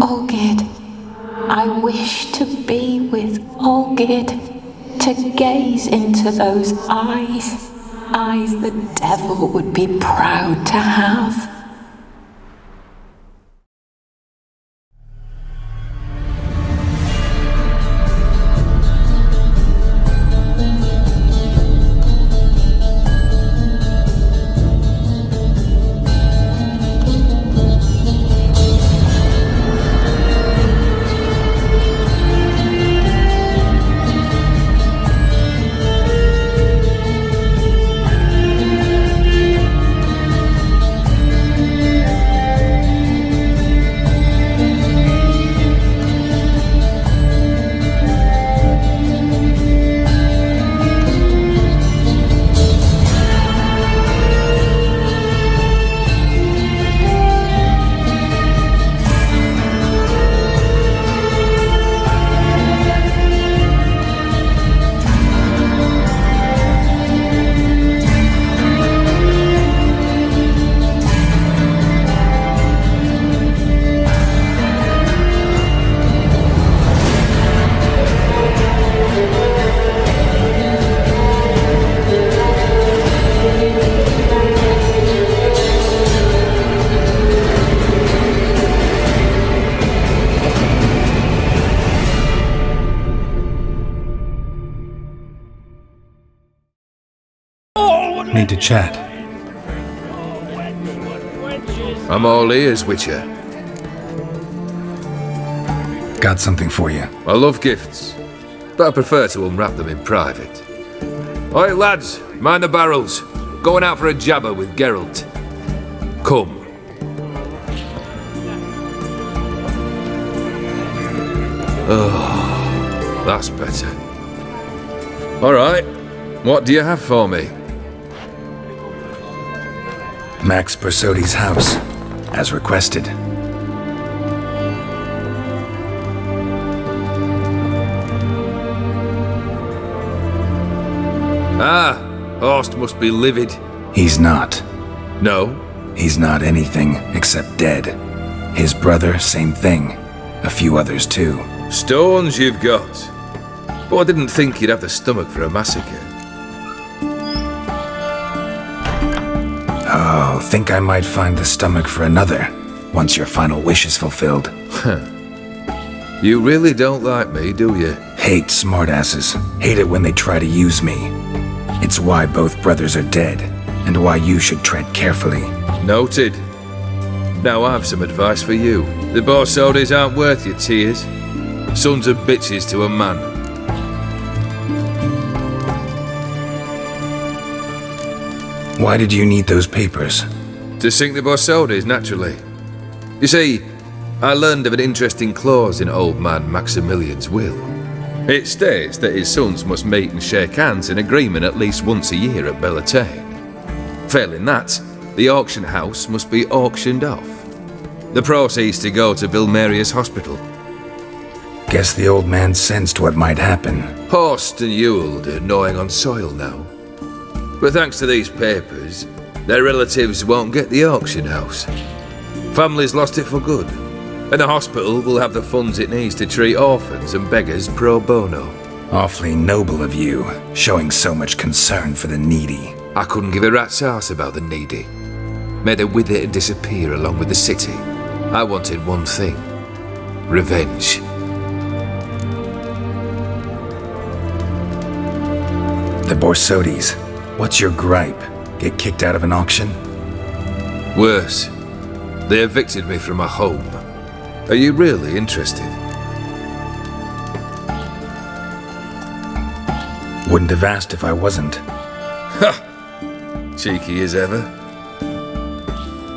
Olgierd. I wish to be with Olgierd, to gaze into those eyes. Eyes the devil would be proud to have. Need to chat. I'm all ears, Witcher. Got something for you. I love gifts, but I prefer to unwrap them in private. Oi, lads, mind the barrels. Going out for a jabber with Geralt. Come. Oh, that's better. All right, what do you have for me? Max Bersodi's house, as requested. Ah, Horst must be livid. He's not. No? He's not anything except dead. His brother, same thing. A few others too. Stones you've got. But I didn't think you'd have the stomach for a massacre. Oh, think I might find the stomach for another, once your final wish is fulfilled. You really don't like me, do you? Hate smartasses. Hate it when they try to use me. It's why both brothers are dead, and why you should tread carefully. Noted. Now I've some advice for you. The Bersodis aren't worth your tears. Sons of bitches to a man. Why did you need those papers? To sink the Bersodis, naturally. You see, I learned of an interesting clause in old man Maximilian's will. It states that his sons must meet and shake hands in agreement at least once a year at Bellatane. Failing that, the auction house must be auctioned off. The proceeds to go to Vilmeria's hospital. Guess the old man sensed what might happen. Horst and Ewald are gnawing on soil now. But thanks to these papers, their relatives won't get the auction house. Families lost it for good, and the hospital will have the funds it needs to treat orphans and beggars pro bono. Awfully noble of you, showing so much concern for the needy. I couldn't give a rat's ass about the needy. May they wither and disappear along with the city. I wanted one thing: revenge. The Bersodis. What's your gripe? Get kicked out of an auction? Worse. They evicted me from my home. Are you really interested? Wouldn't have asked if I wasn't. Ha! Cheeky as ever.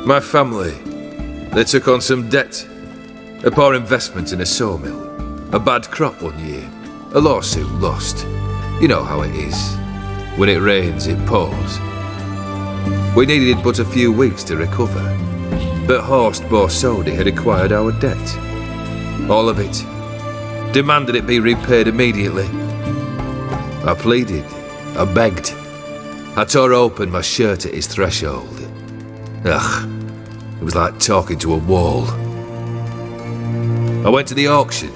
My family, they took on some debt. A poor investment in a sawmill. A bad crop one year. A lawsuit lost. You know how it is. When it rains, it pours. We needed but a few weeks to recover. But Horst Bersodi had acquired our debt. All of it. Demanded it be repaid immediately. I pleaded. I begged. I tore open my shirt at his threshold. Ugh. It was like talking to a wall. I went to the auction.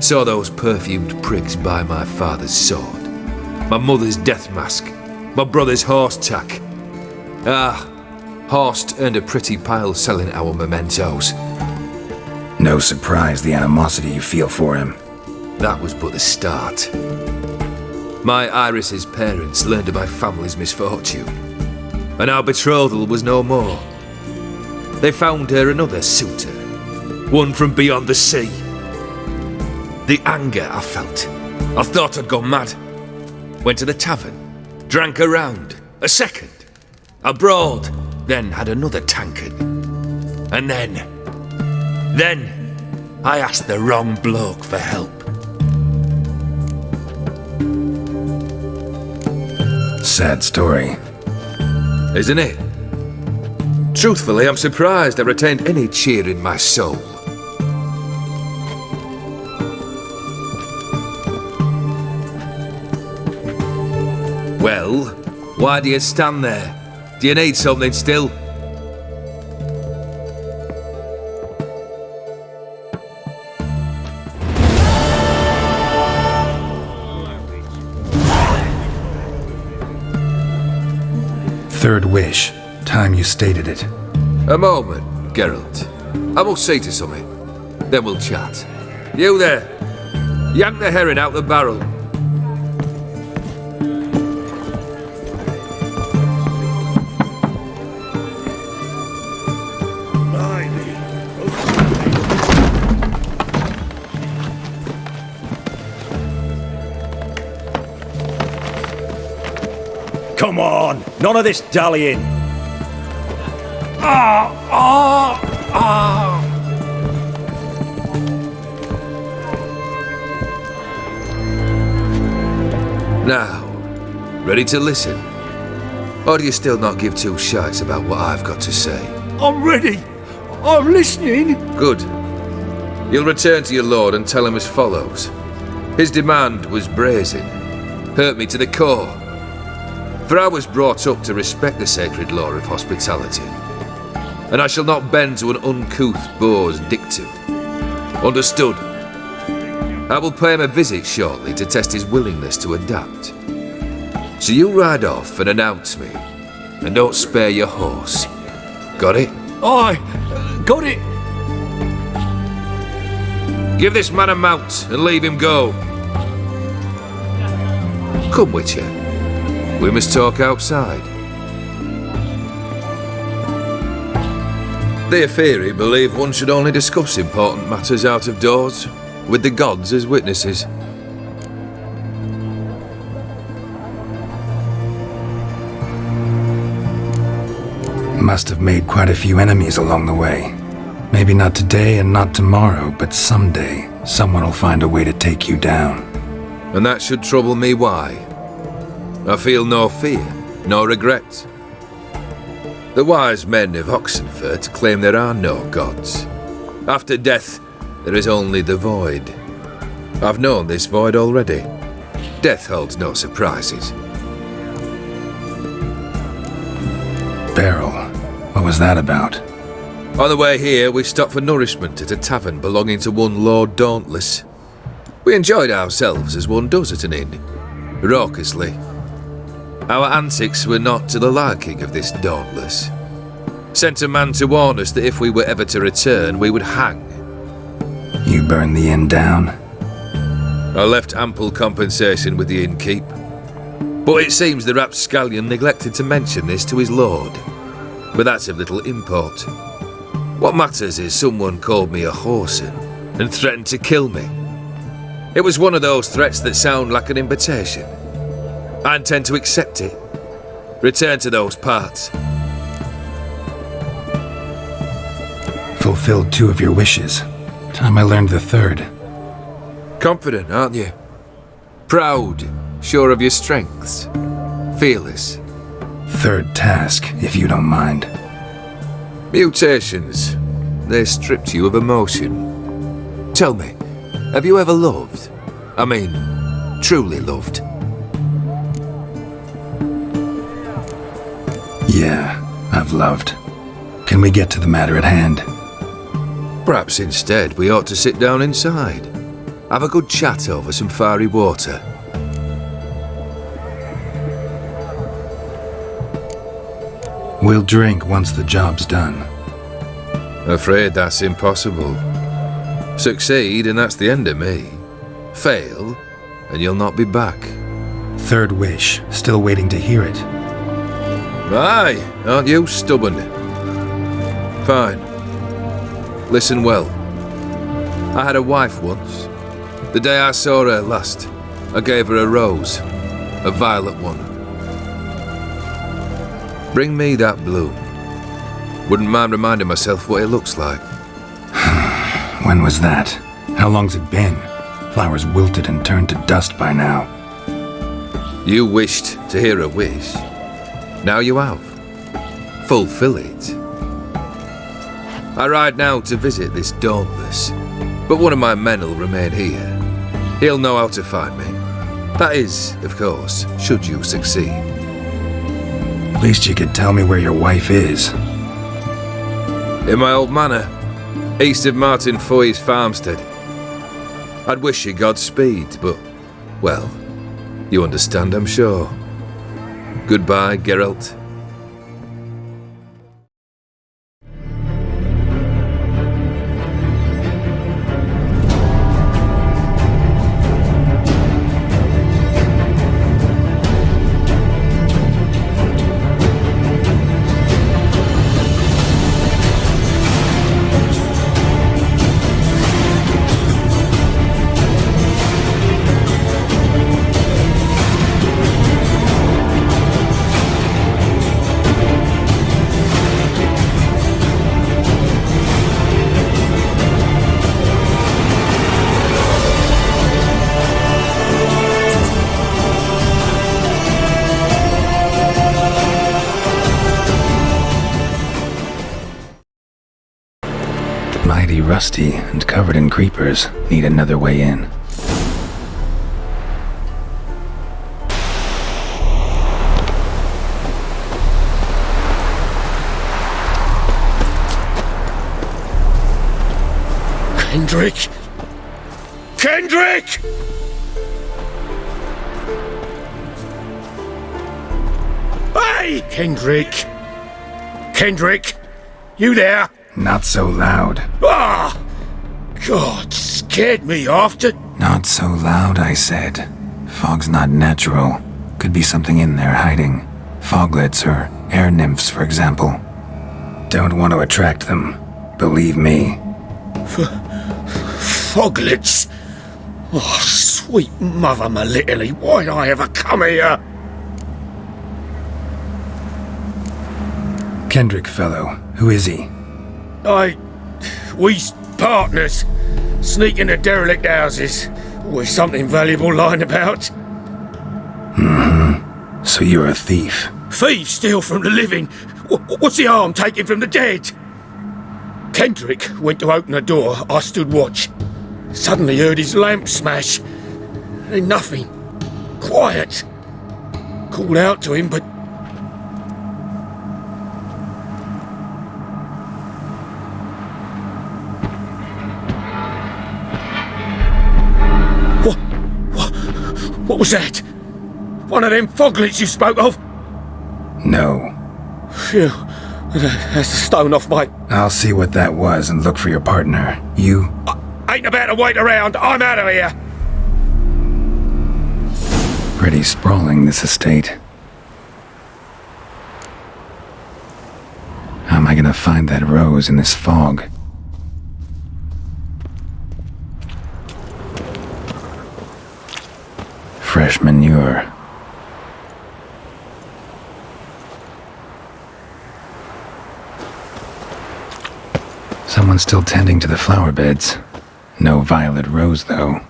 Saw those perfumed prigs buy my father's sword, my mother's death mask, my brother's horse tack. Horst earned a pretty pile selling our mementos. No surprise the animosity you feel for him. That was but the start. My Iris's parents learned of my family's misfortune, and our betrothal was no more. They found her another suitor, one from beyond the sea. The anger I felt, I thought I'd gone mad. Went to the tavern, drank a round, a second, abroad, then had another tankard. And then I asked the wrong bloke for help. Sad story. Isn't it? Truthfully, I'm surprised I retained any cheer in my soul. Well, why do you stand there? Do you need something still? Third wish. Time you stated it. A moment, Geralt. I must see to something. Then we'll chat. You there! Yank the herring out the barrel. Come on! None of this dallying! Now, ready to listen? Or do you still not give two shites about what I've got to say? I'm ready! I'm listening! Good. You'll return to your lord and tell him as follows. His demand was brazen. Hurt me to the core. For I was brought up to respect the sacred law of hospitality, and I shall not bend to an uncouth boor's dictum. Understood? I will pay him a visit shortly to test his willingness to adapt. So you ride off and announce me, and don't spare your horse. Got it? Aye, got it! Give this man a mount and leave him go. Come, Witcher. We must talk outside. The Aetheri believe one should only discuss important matters out of doors, with the gods as witnesses. Must have made quite a few enemies along the way. Maybe not today and not tomorrow, but someday, someone will find a way to take you down. And that should trouble me why? I feel no fear, no regret. The wise men of Oxenfurt claim there are no gods. After death, there is only the void. I've known this void already. Death holds no surprises. Beryl, what was that about? On the way here, we stopped for nourishment at a tavern belonging to one Lord Dauntless. We enjoyed ourselves as one does at an inn, raucously. Our antics were not to the liking of this Dauntless. Sent a man to warn us that if we were ever to return, we would hang. You burned the inn down? I left ample compensation with the innkeep. But it seems the rapscallion neglected to mention this to his lord. But that's of little import. What matters is someone called me a whoreson and threatened to kill me. It was one of those threats that sound like an invitation. I intend to accept it. Return to those parts. Fulfilled 2 of your wishes. Time I learned the 3rd. Confident, aren't you? Proud, sure of your strengths. Fearless. 3rd task, if you don't mind. Mutations. They stripped you of emotion. Tell me, have you ever loved? I mean, truly loved? Yeah, I've loved. Can we get to the matter at hand? Perhaps instead we ought to sit down inside. Have a good chat over some fiery water. We'll drink once the job's done. Afraid that's impossible. Succeed and that's the end of me. Fail and you'll not be back. Third wish, still waiting to hear it. Aye, aren't you stubborn? Fine. Listen well. I had a wife once. The day I saw her last, I gave her a rose, a violet one. Bring me that bloom. Wouldn't mind reminding myself what it looks like. When was that? How long's it been? Flowers wilted and turned to dust by now. You wished to hear a wish. Now you have. Fulfill it. I ride now to visit this Dauntless, but one of my men will remain here. He'll know how to find me. That is, of course, should you succeed. At least you could tell me where your wife is. In my old manor, east of Martin Foy's farmstead. I'd wish you Godspeed, but, well, you understand, I'm sure. Goodbye, Geralt. Mighty rusty and covered in creepers. Need another way in. Kendrick! Kendrick! Hey! Kendrick! Kendrick! You there? Not so loud. Ah! God, scared me after. Not so loud, I said. Fog's not natural. Could be something in there hiding. Foglets or air nymphs, for example. Don't want to attract them. Believe me. Foglets? Oh, sweet mother Melitterly, why'd I ever come here? Kendrick fellow. Who is he? We's partners. Sneak into derelict houses. Always something valuable lying about. Mm-hmm. So you're a thief. Thieves steal from the living. What's the harm taking from the dead? Kendrick went to open the door. I stood watch. Suddenly heard his lamp smash. Then nothing. Quiet. Called out to him, but... What was that? One of them foglets you spoke of? No. Phew. That's the stone off my... I'll see what that was and look for your partner. You... I ain't about to wait around. I'm out of here. Pretty sprawling, this estate. How am I gonna find that rose in this fog? Fresh manure. Someone's still tending to the flower beds. No violet rose, though.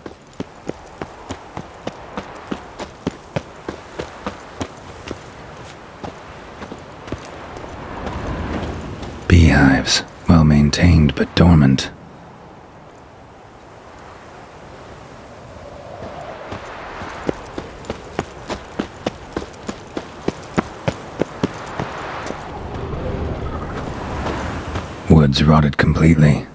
Beehives, well maintained but dormant. Woods rotted completely.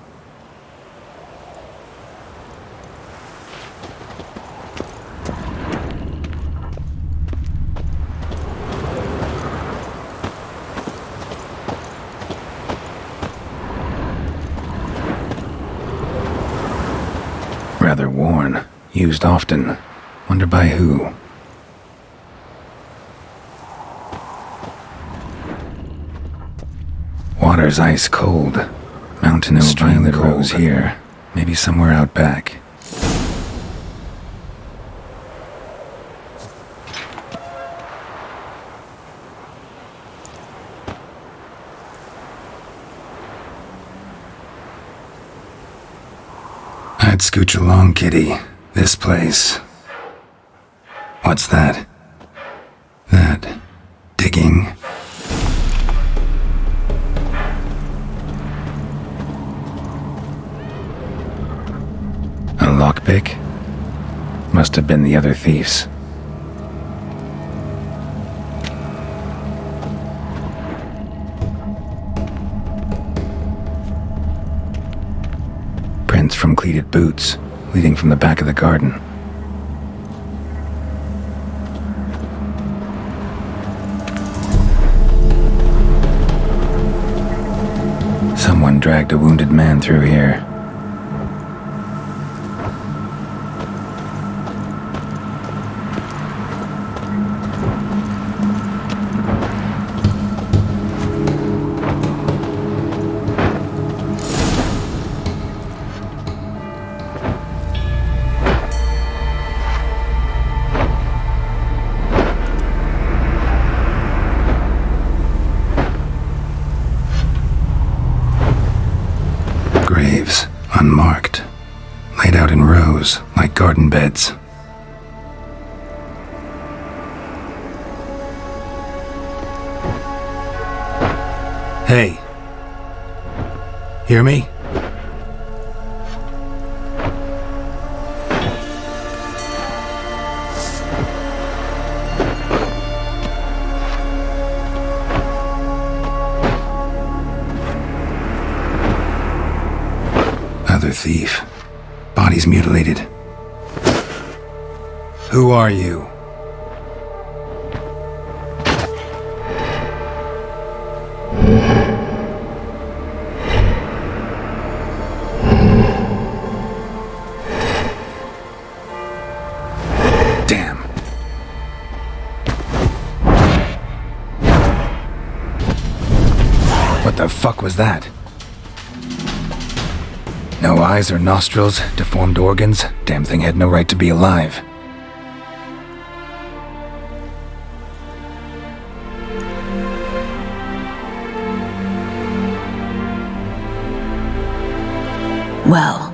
rather worn. Used often. Wonder by who? Water's ice cold. Mountain oak violet rose here. Maybe somewhere out back. I'd scooch along, kitty. This place. What's that? That... digging? A lockpick? Must have been the other thieves. Prints from cleated boots, leading from the back of the garden. Someone dragged a wounded man through here. Graves, unmarked, laid out in rows like garden beds. Hey, hear me? Another thief. Bodies mutilated. Who are you? Damn. What the fuck was that? No eyes or nostrils, deformed organs. Damn thing had no right to be alive. Well,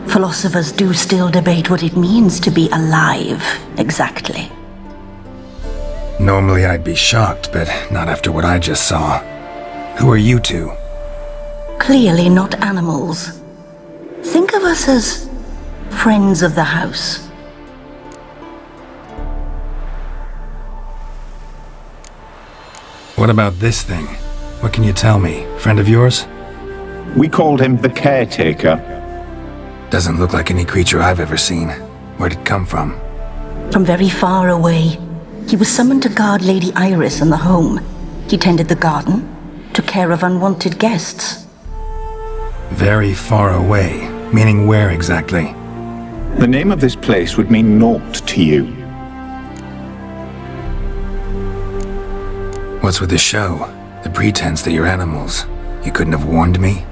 philosophers do still debate what it means to be alive, exactly. Normally I'd be shocked, but not after what I just saw. Who are you two? Clearly not animals. Think of us as friends of the house. What about this thing? What can you tell me? Friend of yours? We called him the caretaker. Doesn't look like any creature I've ever seen. Where'd it come from? From very far away. He was summoned to guard Lady Iris and the home. He tended the garden, took care of unwanted guests. Very far away. Meaning where exactly? The name of this place would mean naught to you. What's with the show? The pretense that you're animals. You couldn't have warned me?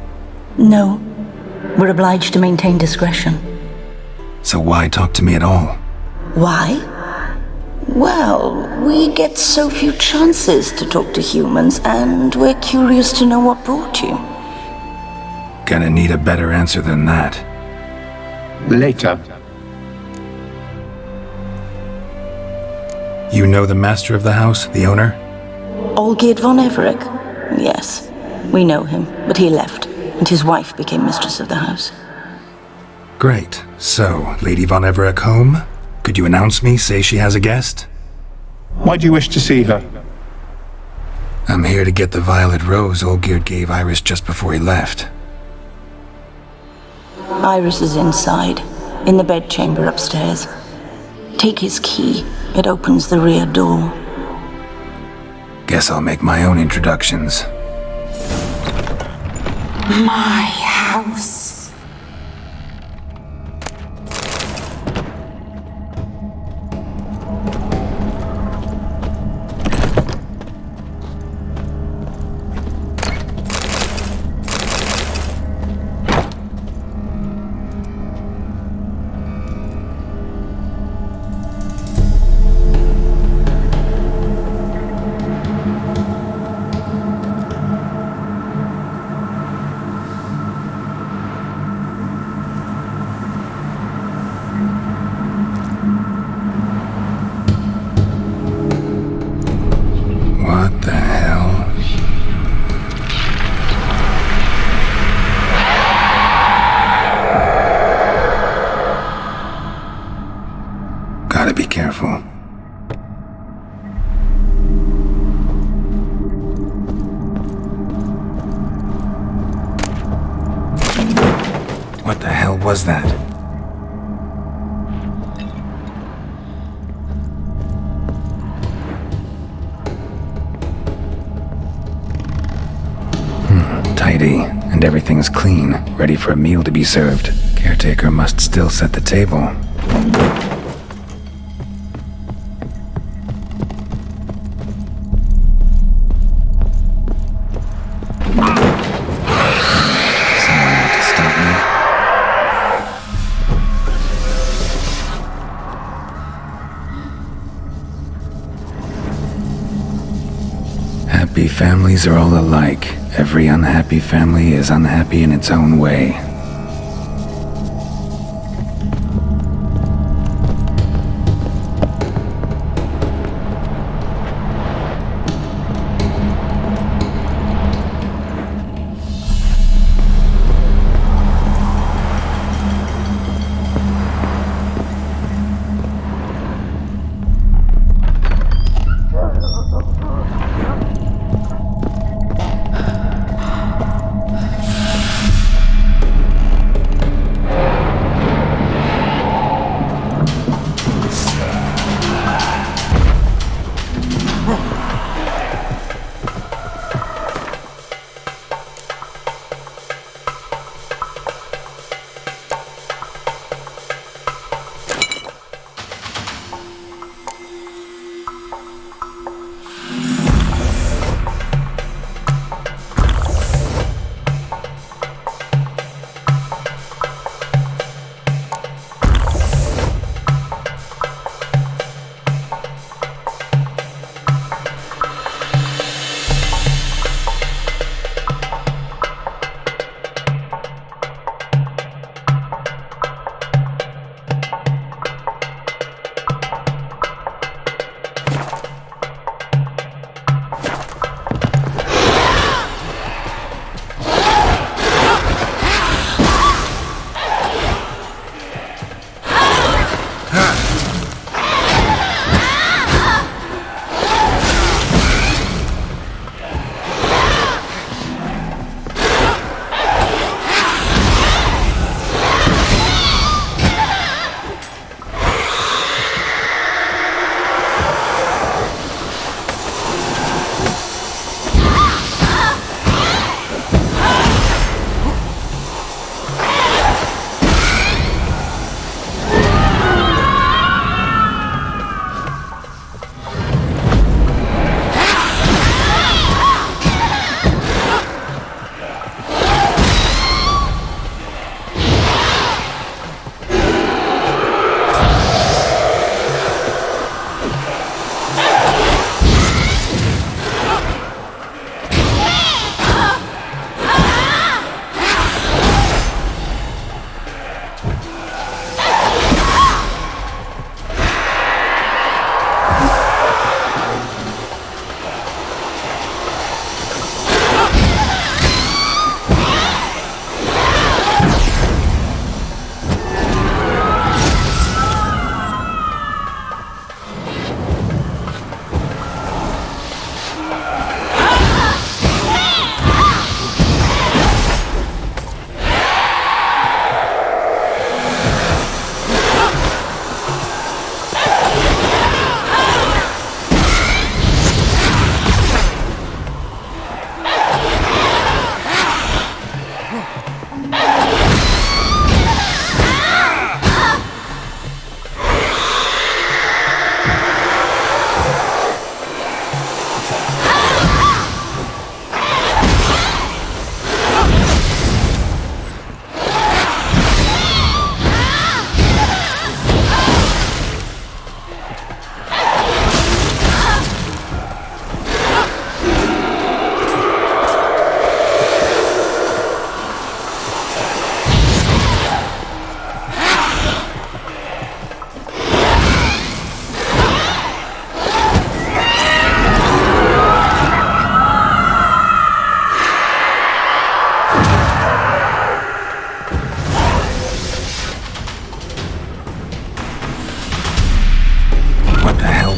No. We're obliged to maintain discretion. So why talk to me at all? Why? Well, we get so few chances to talk to humans, and we're curious to know what brought you. Gonna need a better answer than that. Later. You know the master of the house, the owner? Olgierd von Everec? Yes, we know him, but he left, and his wife became mistress of the house. Great. So, Lady von Everec home? Could you announce me, say she has a guest? Why do you wish to see her? I'm here to get the violet rose Olgierd gave Iris just before he left. Iris is inside, in the bedchamber upstairs. Take his key. It opens the rear door. Guess I'll make my own introductions. My house. careful. What the hell was that? Tidy, and everything's clean, ready for a meal to be served. Caretaker must still set the table. Someone out to stop me? Happy families are all alike. Every unhappy family is unhappy in its own way.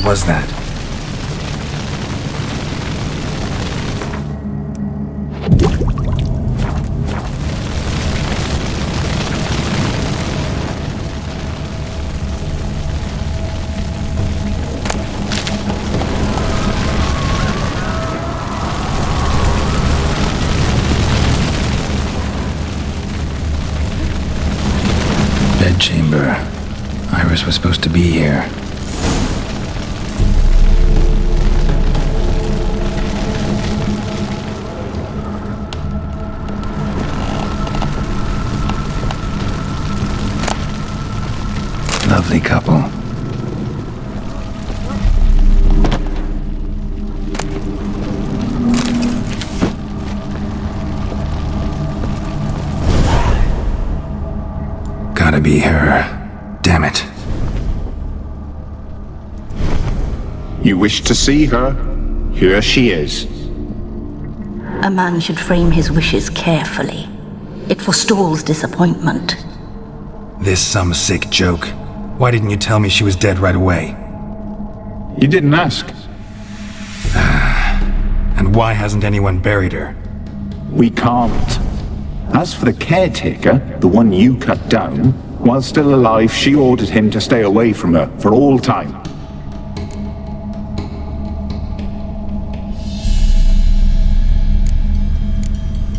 was that? Bedchamber. Iris was supposed to be here. Lovely couple. Gotta be her. Damn it. You wish to see her? Here she is. A man should frame his wishes carefully. It forestalls disappointment. This some sick joke. Why didn't you tell me she was dead right away? You didn't ask. And why hasn't anyone buried her? We can't. As for the caretaker, the one you cut down, while still alive, she ordered him to stay away from her for all time.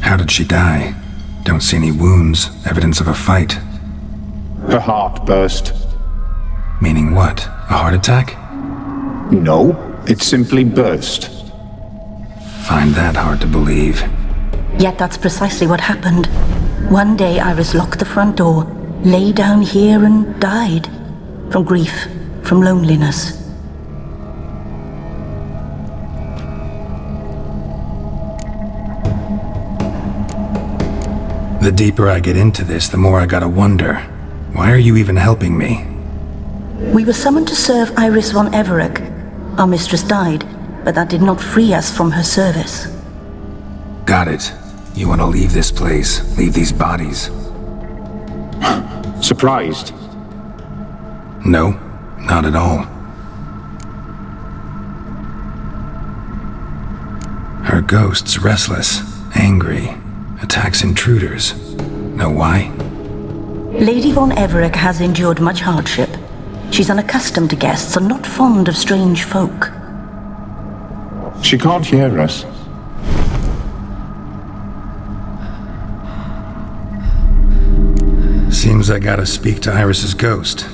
How did she die? Don't see any wounds, evidence of a fight. Her heart burst. Meaning what? A heart attack? No, it simply burst. Find that hard to believe. Yet that's precisely what happened. One day Iris locked the front door, lay down here and died. From grief, from loneliness. The deeper I get into this, the more I gotta wonder. Why are you even helping me? We were summoned to serve Iris von Everec. Our mistress died, but that did not free us from her service. Got it. You want to leave this place, leave these bodies. Surprised? No, not at all. Her ghost's restless, angry, attacks intruders. Know why? Lady von Everec has endured much hardship. She's unaccustomed to guests and not fond of strange folk. She can't hear us. Seems I gotta speak to Iris's ghost.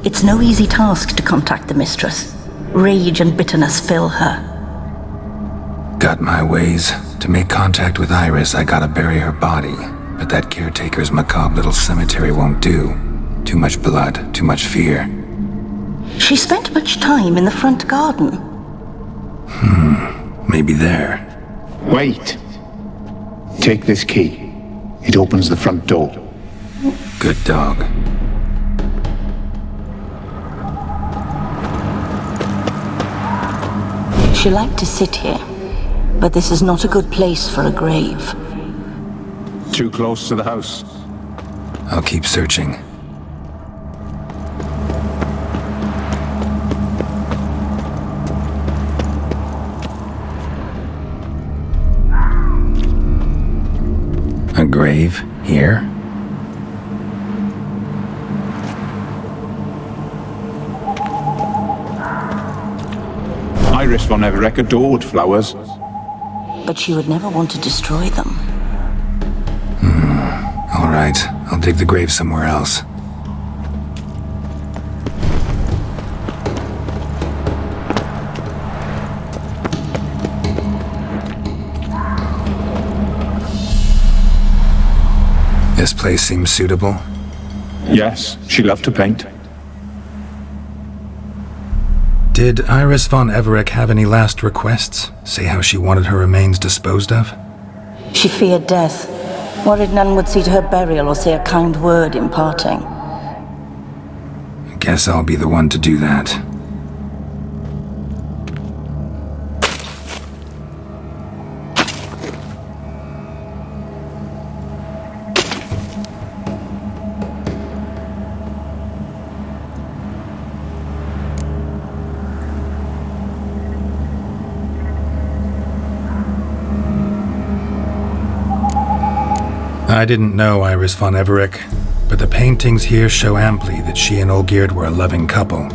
It's no easy task to contact the mistress. Rage and bitterness fill her. Got my ways. To make contact with Iris, I gotta bury her body. But that caretaker's macabre little cemetery won't do. Too much blood, too much fear. She spent much time in the front garden. Maybe there. Wait. Take this key. It opens the front door. Good dog. She liked to sit here, but this is not a good place for a grave. Too close to the house. I'll keep searching. A grave here? Iris von Everec adored flowers. But she would never want to destroy them. All right, I'll dig the grave somewhere else. This place seems suitable. Yes, she loved to paint. Did Iris von Everec have any last requests? Say how she wanted her remains disposed of? She feared death, worried none would see to her burial or say a kind word in parting. Guess I'll be the one to do that. I didn't know Iris von Everec, but the paintings here show amply that she and Olgierd were a loving couple.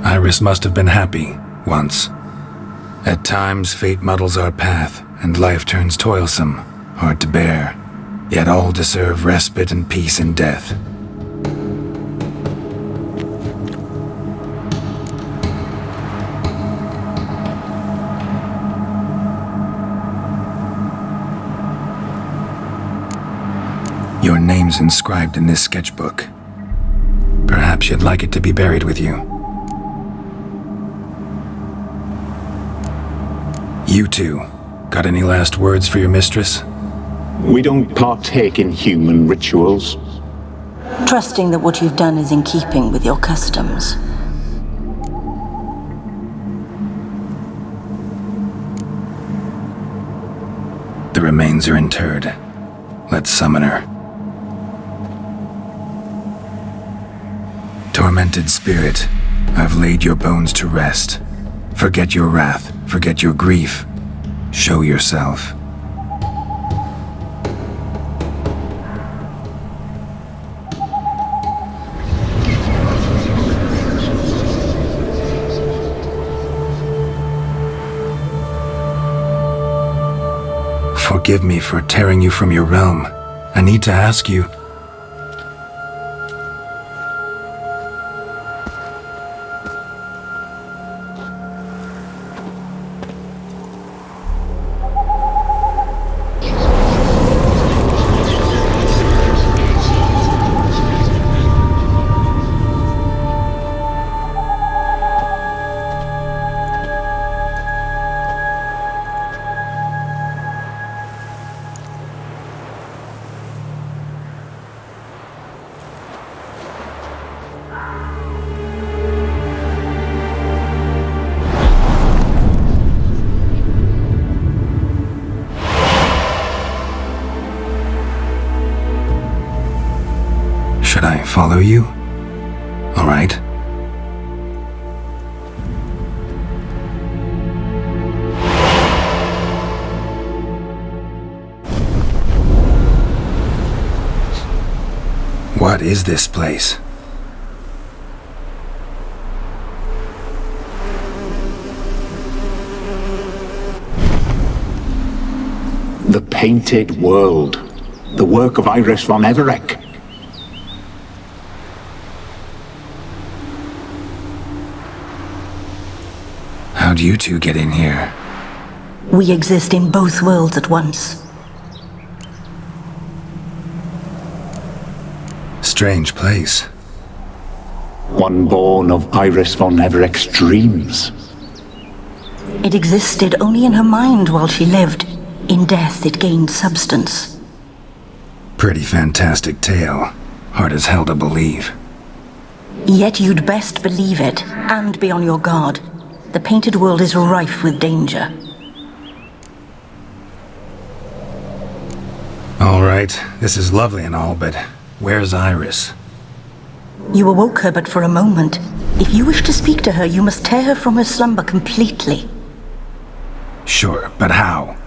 Iris must have been happy, once. At times, fate muddles our path, and life turns toilsome, hard to bear. Yet all deserve respite and peace in death. Your name's inscribed in this sketchbook. Perhaps you'd like it to be buried with you. You two, got any last words for your mistress? We don't partake in human rituals. Trusting that what you've done is in keeping with your customs. The remains are interred. Let's summon her. Tormented spirit, I've laid your bones to rest. Forget your wrath, forget your grief. Show yourself. Forgive me for tearing you from your realm. I need to ask you... Should I follow you? All right. What is this place? The Painted World. The work of Iris von Everec. How'd you two get in here? We exist in both worlds at once. Strange place. One born of Iris von Everec's dreams. It existed only in her mind while she lived. In death, it gained substance. Pretty fantastic tale. Hard as hell to believe. Yet you'd best believe it, and be on your guard. The Painted World is rife with danger. All right, this is lovely and all, but where's Iris? You awoke her but for a moment. If you wish to speak to her, you must tear her from her slumber completely. Sure, but how?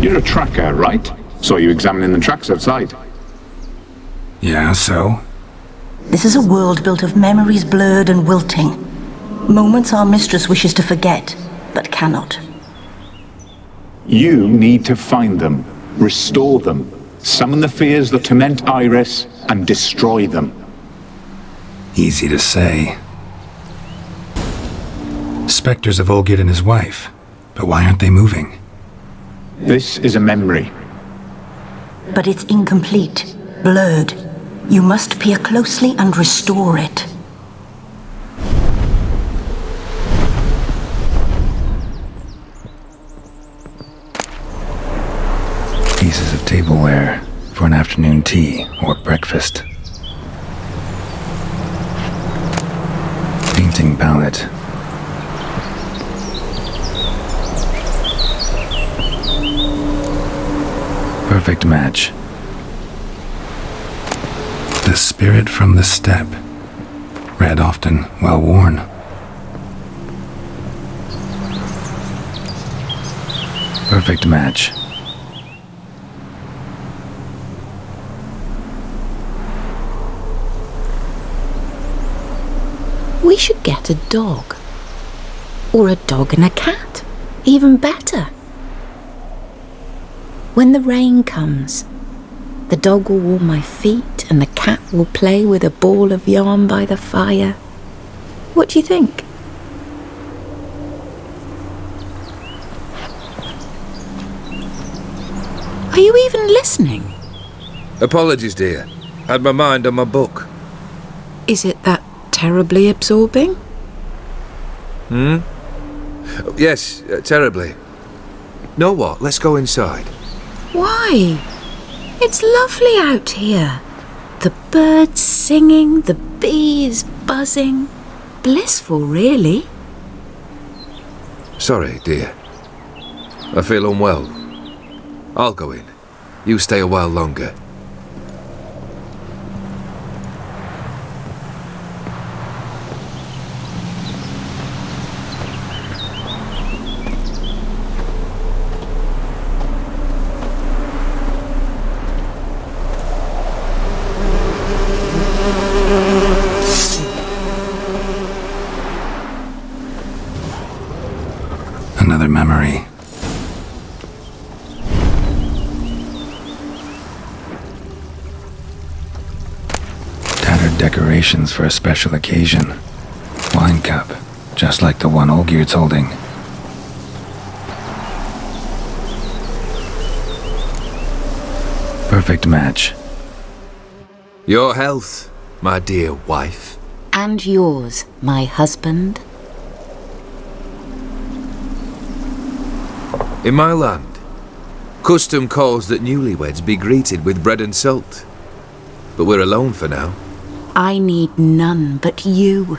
You're a tracker, right? Saw you examining the tracks outside. Yeah, so? This is a world built of memories blurred and wilting. Moments our mistress wishes to forget, but cannot. You need to find them, restore them, summon the fears that torment Iris, and destroy them. Easy to say. Spectres of Olgierd and his wife. But why aren't they moving? This is a memory. But it's incomplete, blurred. You must peer closely and restore it. Pieces of tableware for an afternoon tea or breakfast. Painting palette. Perfect match. The spirit from the steppe. Read often, well worn. Perfect match. We should get a dog. Or a dog and a cat. Even better. When the rain comes, the dog will warm my feet and the cat will play with a ball of yarn by the fire. What do you think? Are you even listening? Apologies, dear. Had my mind on my book. Is it that terribly absorbing? Yes, terribly. Know what? Let's go inside. Why? It's lovely out here. The birds singing, the bees buzzing. Blissful, really. Sorry, dear. I feel unwell. I'll go in. You stay a while longer. Another memory. Tattered decorations for a special occasion. Wine cup, just like the one Olgierd's holding. Perfect match. Your health, my dear wife. And yours, my husband. In my land, custom calls that newlyweds be greeted with bread and salt. But we're alone for now. I need none but you.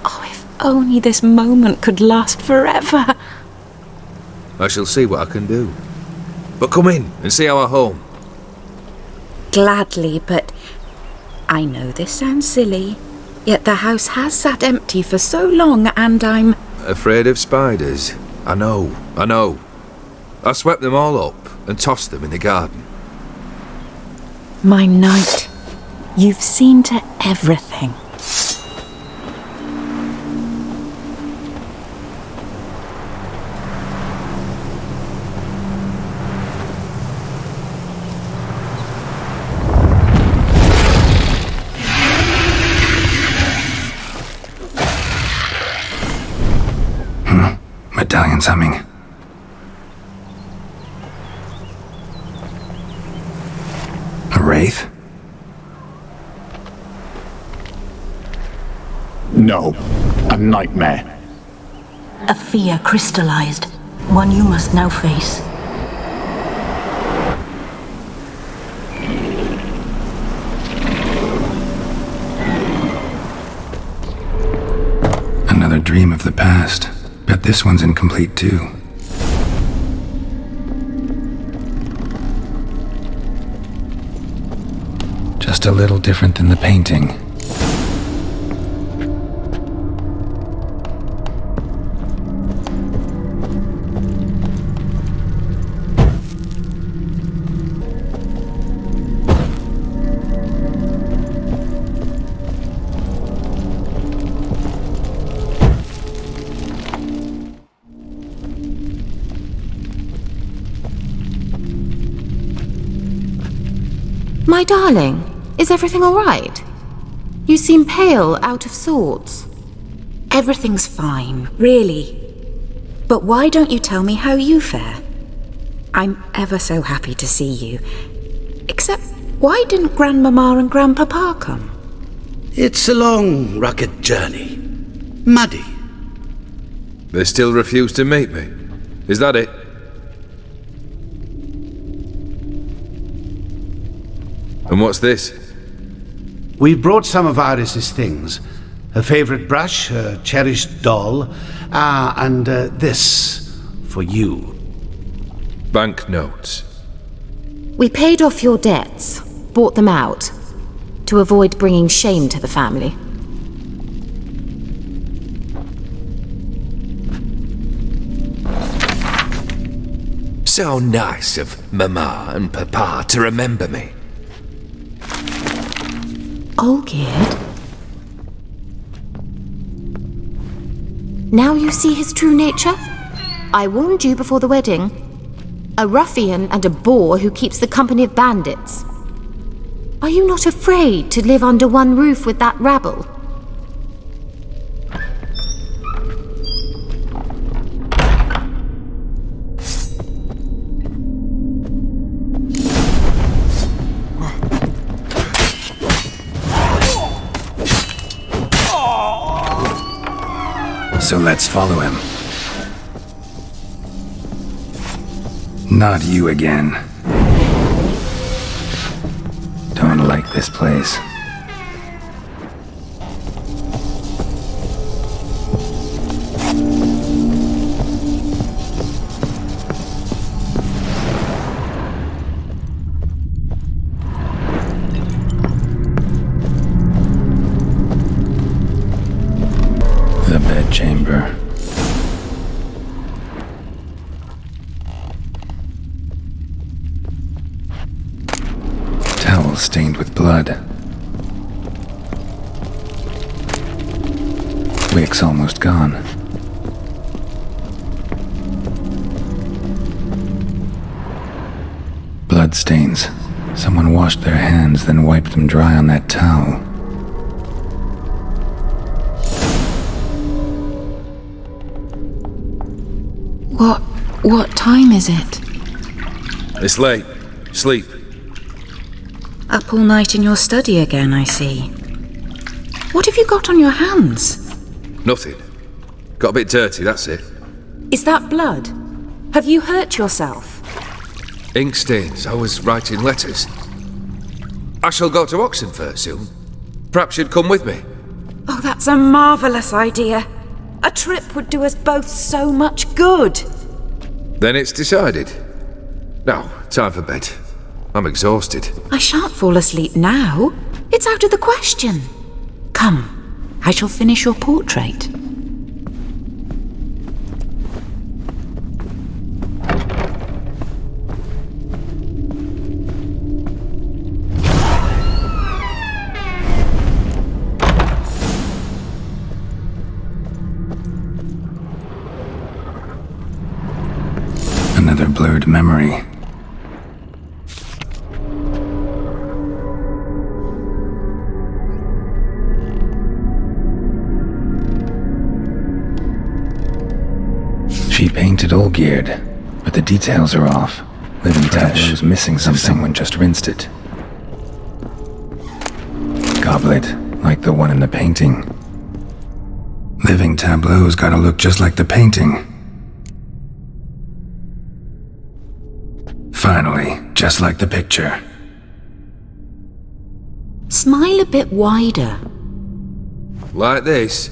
Oh, if only this moment could last forever. I shall see what I can do. But come in and see our home. Gladly, but I know this sounds silly, yet the house has sat empty for so long and I'm... Afraid of spiders? I know. I swept them all up and tossed them in the garden. My knight, you've seen to everything. Medallion's humming. A wraith? No, a nightmare. A fear crystallized, one you must now face. Another dream of the past. Bet this one's incomplete too. Just a little different than the painting. My darling, is everything all right? You seem pale, out of sorts. Everything's fine, really. But why don't you tell me how you fare? I'm ever so happy to see you. Except, why didn't Grandmama and Grandpapa come? It's a long, rugged journey. Muddy. They still refuse to meet me. Is that it? And what's this? We've brought some of Iris's things. Her favorite brush, her cherished doll, and this for you. Banknotes. We paid off your debts, bought them out, to avoid bringing shame to the family. So nice of Mama and Papa to remember me. Olgierd? Now you see his true nature? I warned you before the wedding. A ruffian and a boor who keeps the company of bandits. Are you not afraid to live under one roof with that rabble? So let's follow him. Not you again. Don't like this place. The bedchamber. Towel stained with blood. Wick's almost gone. Blood stains. Someone washed their hands, then wiped them dry on that towel. What time is it? It's late. Sleep. Up all night in your study again, I see. What have you got on your hands? Nothing. Got a bit dirty, that's it. Is that blood? Have you hurt yourself? Ink stains. I was writing letters. I shall go to Oxenfurt soon. Perhaps you'd come with me. Oh, that's a marvellous idea. A trip would do us both so much good. Then it's decided. Now, time for bed. I'm exhausted. I shan't fall asleep now. It's out of the question. Come, I shall finish your portrait. Another blurred memory. She painted Olgierd, but the details are off. Living tableau's missing something. Someone just rinsed it. Goblet, like the one in the painting. Living tableau's gotta look just like the painting. Finally, just like the picture. Smile a bit wider. Like this?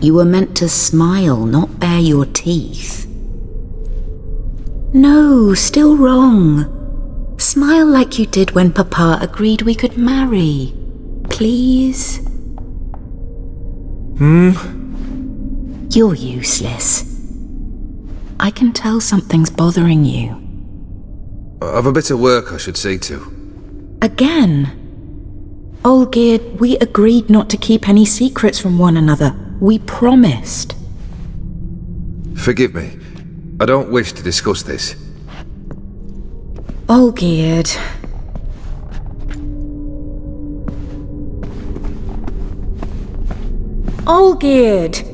You were meant to smile, not bare your teeth. No, still wrong. Smile like you did when Papa agreed we could marry. Please? You're useless. I can tell something's bothering you. I've a bit of work I should see to. Again? Olgierd, we agreed not to keep any secrets from one another. We promised. Forgive me. I don't wish to discuss this. Olgierd. Olgierd!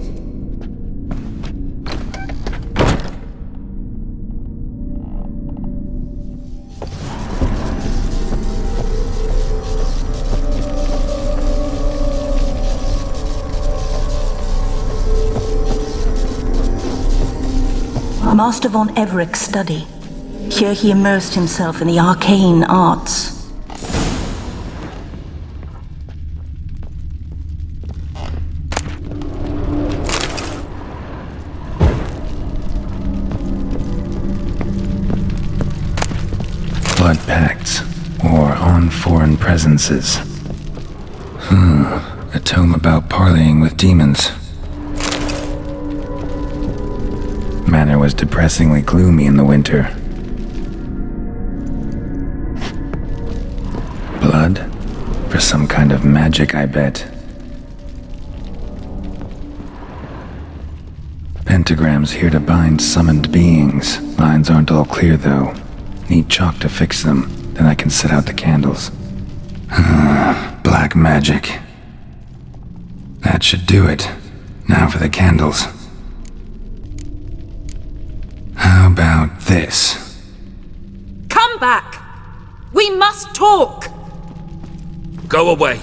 Master von Everec's study. Here he immersed himself in the arcane arts. Blood pacts, or on foreign presences. A tome about parleying with demons. Manor was depressingly gloomy in the winter. Blood? For some kind of magic, I bet. pentagrams here to bind summoned beings. Lines aren't all clear, though. Need chalk to fix them, then I can set out the candles. Black magic. That should do it. Now for the candles. How about this? Come back! We must talk! Go away.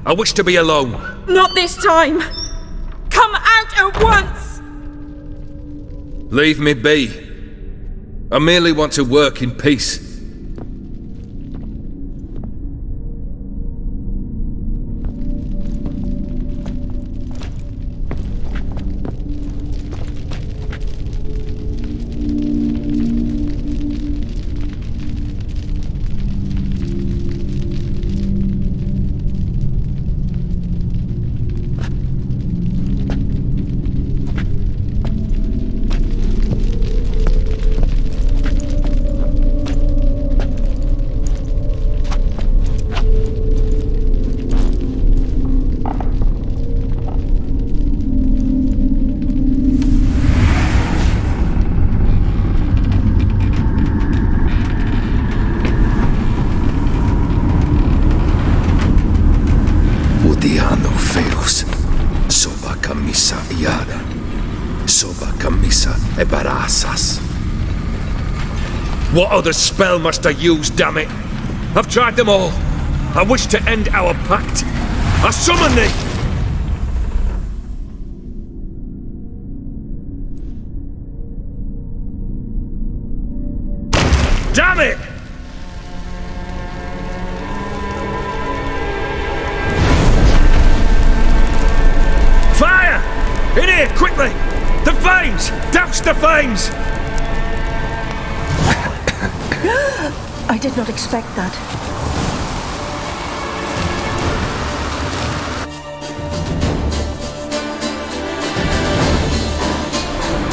I wish to be alone. Not this time! Come out at once! Leave me be. I merely want to work in peace. What other spell must I use, damn it? I've tried them all. I wish to end our pact. I summon thee! Damn it! Fire! In here, quickly! The flames! Douse the flames! I did not expect that.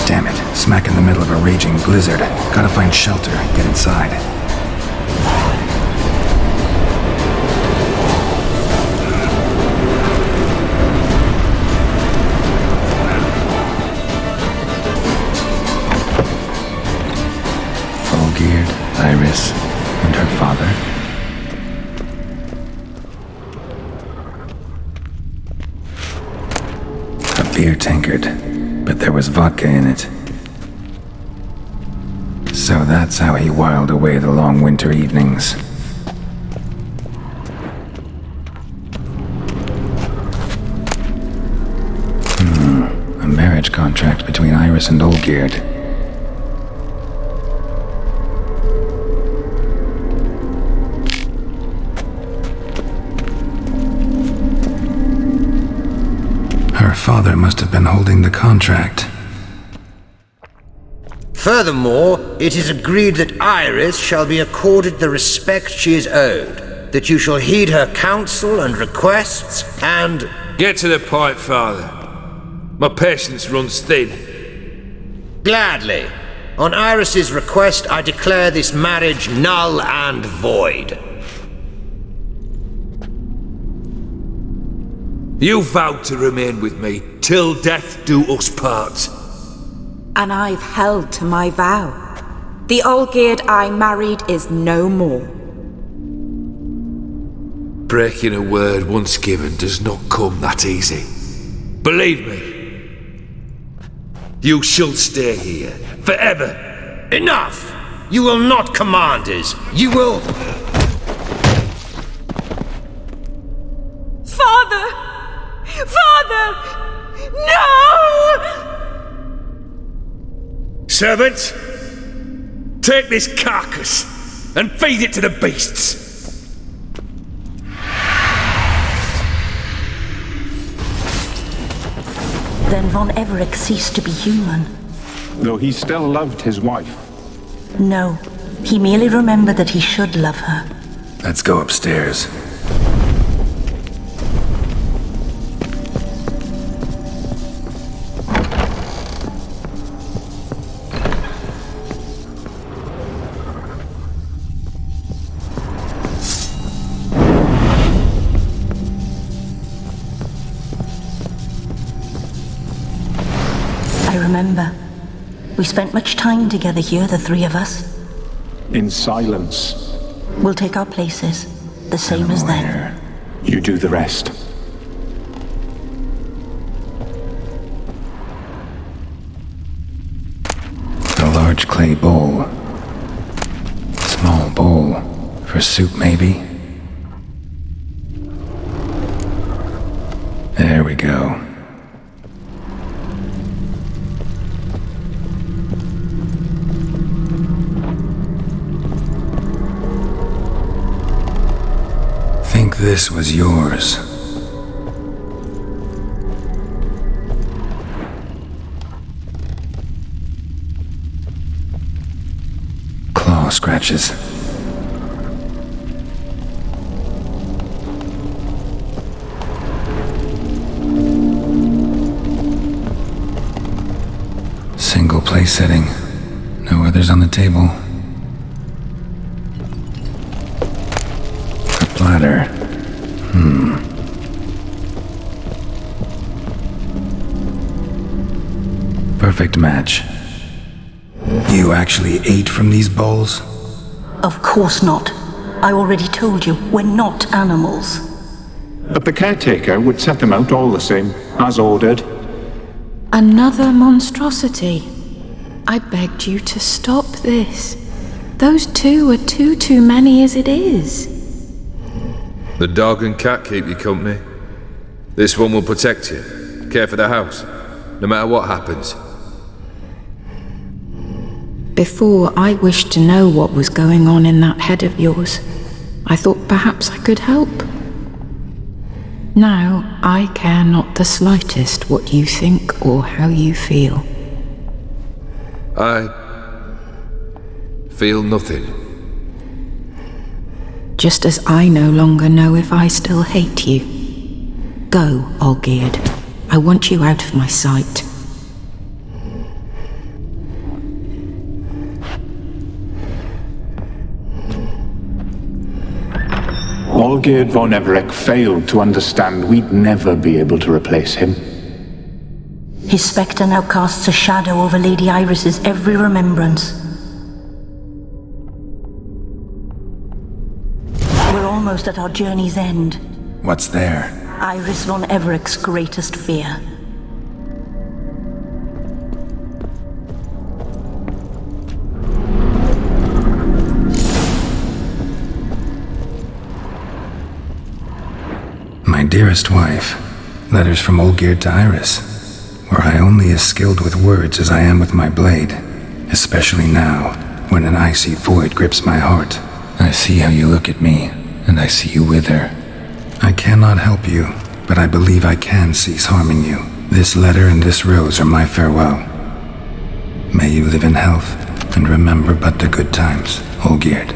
Damn it, smack in the middle of a raging blizzard. Gotta find shelter, get inside. Olgierd, Iris, and her father. A beer tankard, but there was vodka in it. So that's how he whiled away the long winter evenings. A marriage contract between Iris and Olgierd. Her father must have been holding the contract. Furthermore, it is agreed that Iris shall be accorded the respect she is owed, that you shall heed her counsel and requests, and... Get to the point, Father. My patience runs thin. Gladly. On Iris's request, I declare this marriage null and void. You vowed to remain with me till death do us part. And I've held to my vow. The Olgierd I married is no more. Breaking a word once given does not come that easy. Believe me. You shall stay here forever. Enough! You will not command us. You will... Father! Father! No! Servant, take this carcass and feed it to the beasts. Then von Everec ceased to be human. Though he still loved his wife. No, he merely remembered that he should love her. Let's go upstairs. remember. We spent much time together here, the three of us. In silence. We'll take our places, the same as then. You do the rest. A large clay bowl. Small bowl. For soup, maybe? There we go. Think this was yours. Claw scratches. Single place setting. No others on the table. A platter. Perfect match. You actually ate from these bowls? Of course not. I already told you, we're not animals. But the caretaker would set them out all the same, as ordered. Another monstrosity. I begged you to stop this. Those two are too many as it is. The dog and cat keep you company. This one will protect you, care for the house, no matter what happens. Before, I wished to know what was going on in that head of yours. I thought perhaps I could help. Now, I care not the slightest what you think or how you feel. I feel nothing. Just as I no longer know if I still hate you. Go, Olgierd. I want you out of my sight. Olgierd von Everec failed to understand we'd never be able to replace him. His spectre now casts a shadow over Lady Iris's every remembrance. We're almost at our journey's end. What's there? Iris von Everec's greatest fear. My dearest wife, letters from Olgierd to Iris. Were I only as skilled with words as I am with my blade, especially now, when an icy void grips my heart. I see how you look at me, and I see you wither. I cannot help you, but I believe I can cease harming you. This letter and this rose are my farewell. May you live in health, and remember but the good times, Olgierd.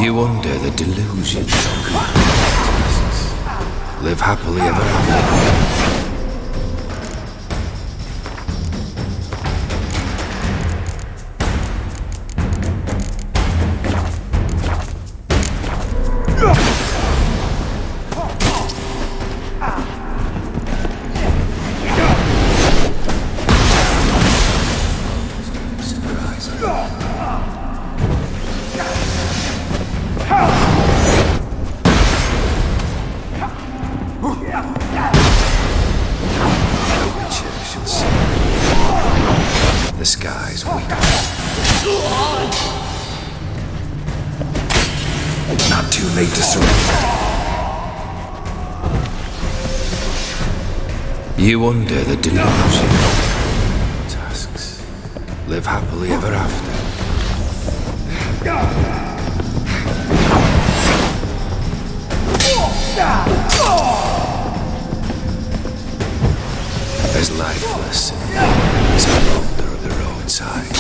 You under the delusion. Live happily ever after. The skies weep. Not too late to surrender. You under the delusion. Tasks. Live happily ever after. As lifeless as a boulder of the roadside.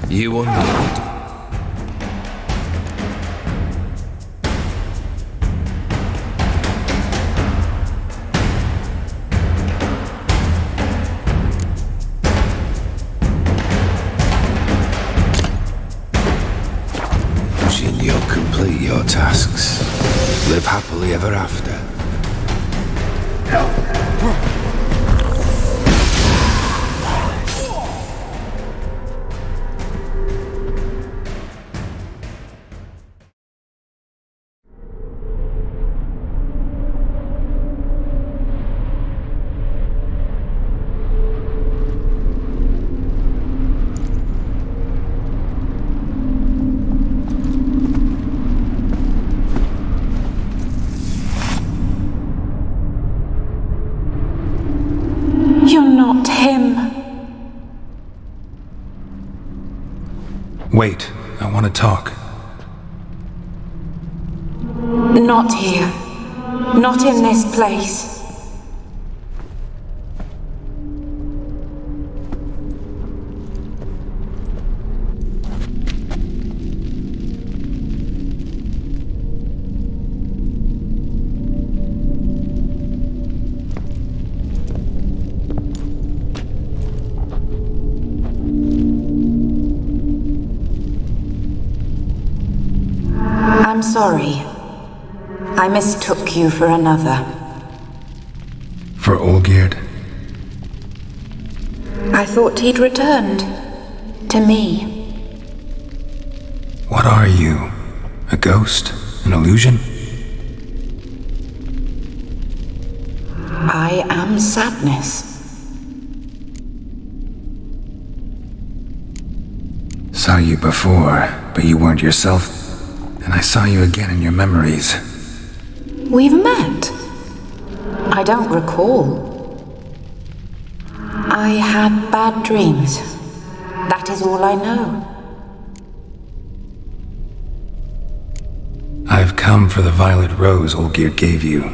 You undead. You'll complete your tasks. Live happily ever after. Not him. Wait, I want to talk. Not here. Not in this place. I'm sorry. I mistook you for another. For Olgierd? I thought he'd returned. To me. What are you? A ghost? An illusion? I am sadness. Saw you before, but you weren't yourself. And I saw you again in your memories. We've met? I don't recall. I had bad dreams. That is all I know. I've come for the violet rose Olgierd gave you.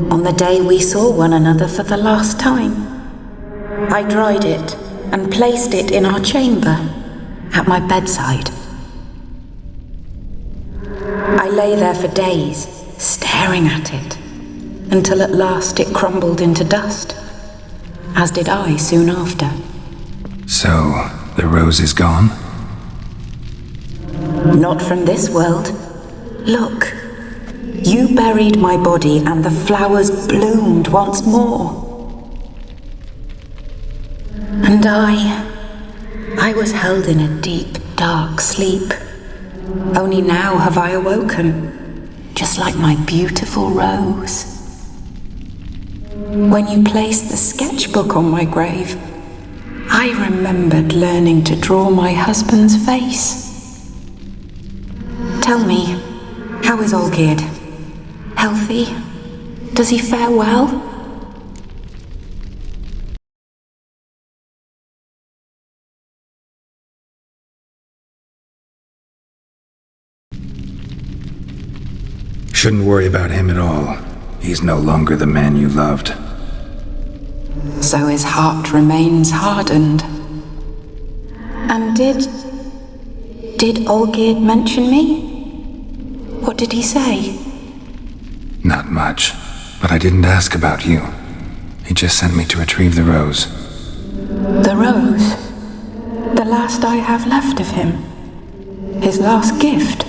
On the day we saw one another for the last time, I dried it and placed it in our chamber, at my bedside. I lay there for days, staring at it, until at last it crumbled into dust, as did I soon after. So, the rose is gone? Not from this world. Look, you buried my body and the flowers bloomed once more. And I was held in a deep, dark sleep. Only now have I awoken, just like my beautiful rose. When you placed the sketchbook on my grave, I remembered learning to draw my husband's face. Tell me, how is Olgierd? Healthy? Does he fare well? Shouldn't worry about him at all. He's no longer the man you loved. So his heart remains hardened. And did Olgierd mention me? What did he say? Not much, but I didn't ask about you. He just sent me to retrieve the rose. The rose? The last I have left of him? His last gift?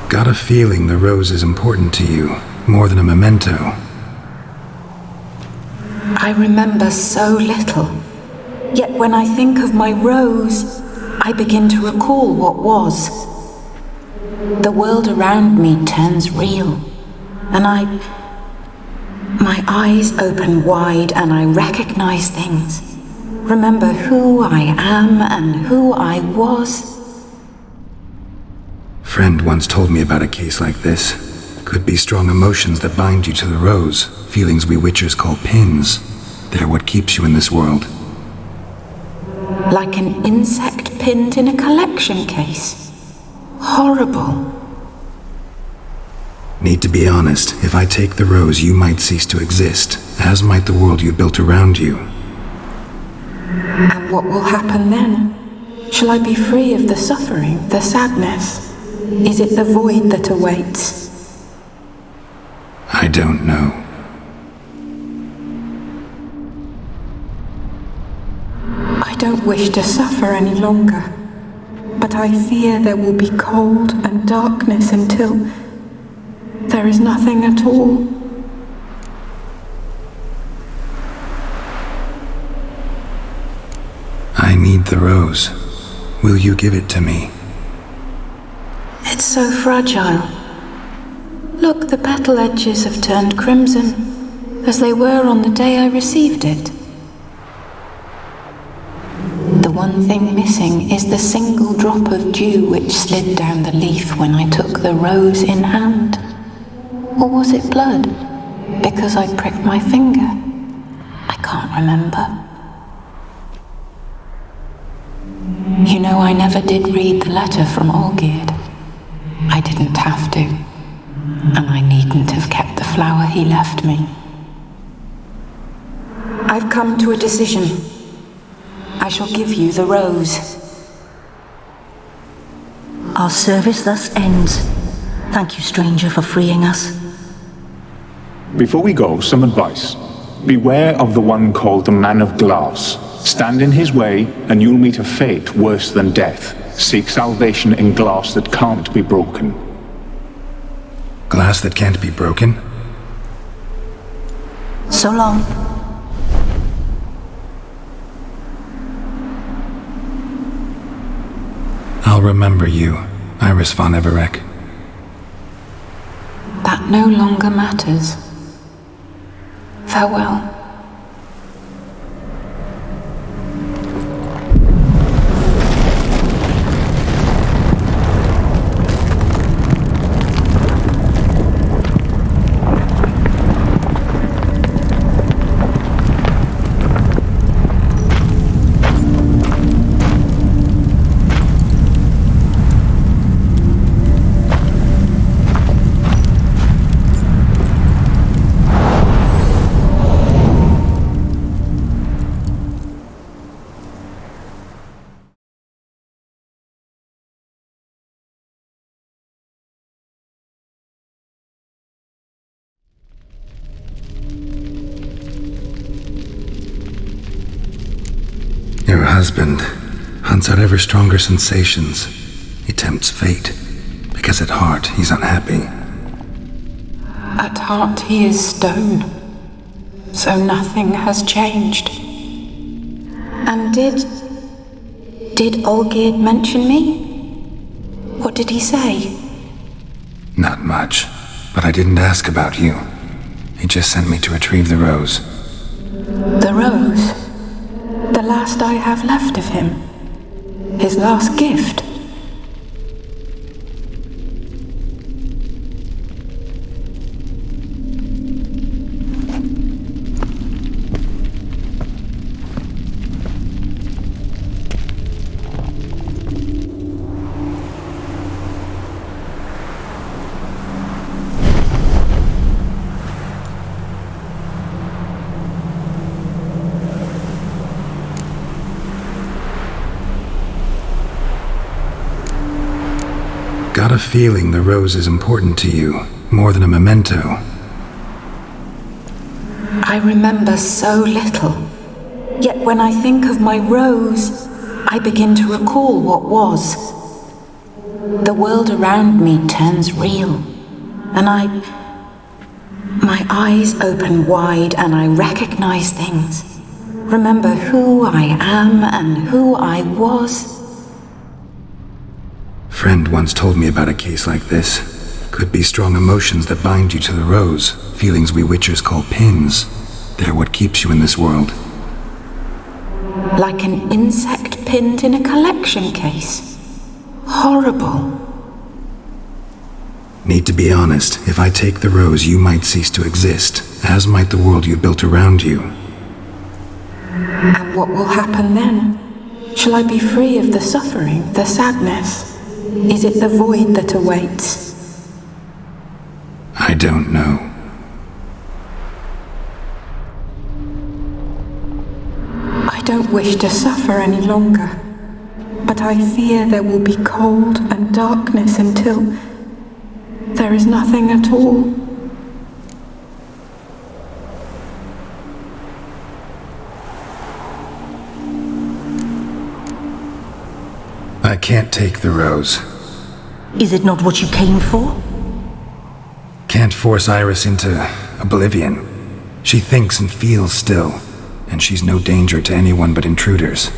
Got a feeling the rose is important to you, more than a memento. I remember so little. Yet when I think of my rose, I begin to recall what was. The world around me turns real, and my eyes open wide and I recognize things. Remember who I am and who I was. Friend once told me about a case like this. Could be strong emotions that bind you to the rose, feelings we witchers call pins. They're what keeps you in this world. Like an insect pinned in a collection case. Horrible. Need to be honest, if I take the rose, you might cease to exist, as might the world you built around you. And what will happen then? Shall I be free of the suffering, the sadness? Is it the void that awaits? I don't know. I don't wish to suffer any longer, but I fear there will be cold and darkness until there is nothing at all. I need the rose. Will you give it to me? It's so fragile. Look, the petal edges have turned crimson, as they were on the day I received it. The one thing missing is the single drop of dew which slid down the leaf when I took the rose in hand. Or was it blood? Because I pricked my finger? I can't remember. You know, I never did read the letter from Olgierd. I didn't have to, and I needn't have kept the flower he left me. I've come to a decision. I shall give you the rose. Our service thus ends. Thank you, stranger, for freeing us. Before we go, some advice. Beware of the one called the Man of Glass. Stand in his way, and you'll meet a fate worse than death. Seek salvation in glass that can't be broken. Glass that can't be broken? So long. I'll remember you, Iris von Everec. That no longer matters. Farewell. Her husband hunts out ever stronger sensations. He tempts fate, because at heart he's unhappy. At heart he is stone, so nothing has changed. And did Olgierd mention me? What did he say? Not much, but I didn't ask about you. He just sent me to retrieve the rose. The rose? The last I have left of him? His last gift? Got a feeling the rose is important to you, more than a memento. I remember so little. Yet when I think of my rose, I begin to recall what was. The world around me turns real, and my eyes open wide and I recognize things. Remember who I am and who I was. Friend once told me about a case like this. Could be strong emotions that bind you to the rose, feelings we witchers call pins. They're what keeps you in this world. Like an insect pinned in a collection case. Horrible. Need to be honest, if I take the rose, you might cease to exist, as might the world you built around you. And what will happen then? Shall I be free of the suffering, the sadness? Is it the void that awaits? I don't know. I don't wish to suffer any longer, but I fear there will be cold and darkness until there is nothing at all. I can't take the rose. Is it not what you came for? Can't force Iris into oblivion. She thinks and feels still, and she's no danger to anyone but intruders.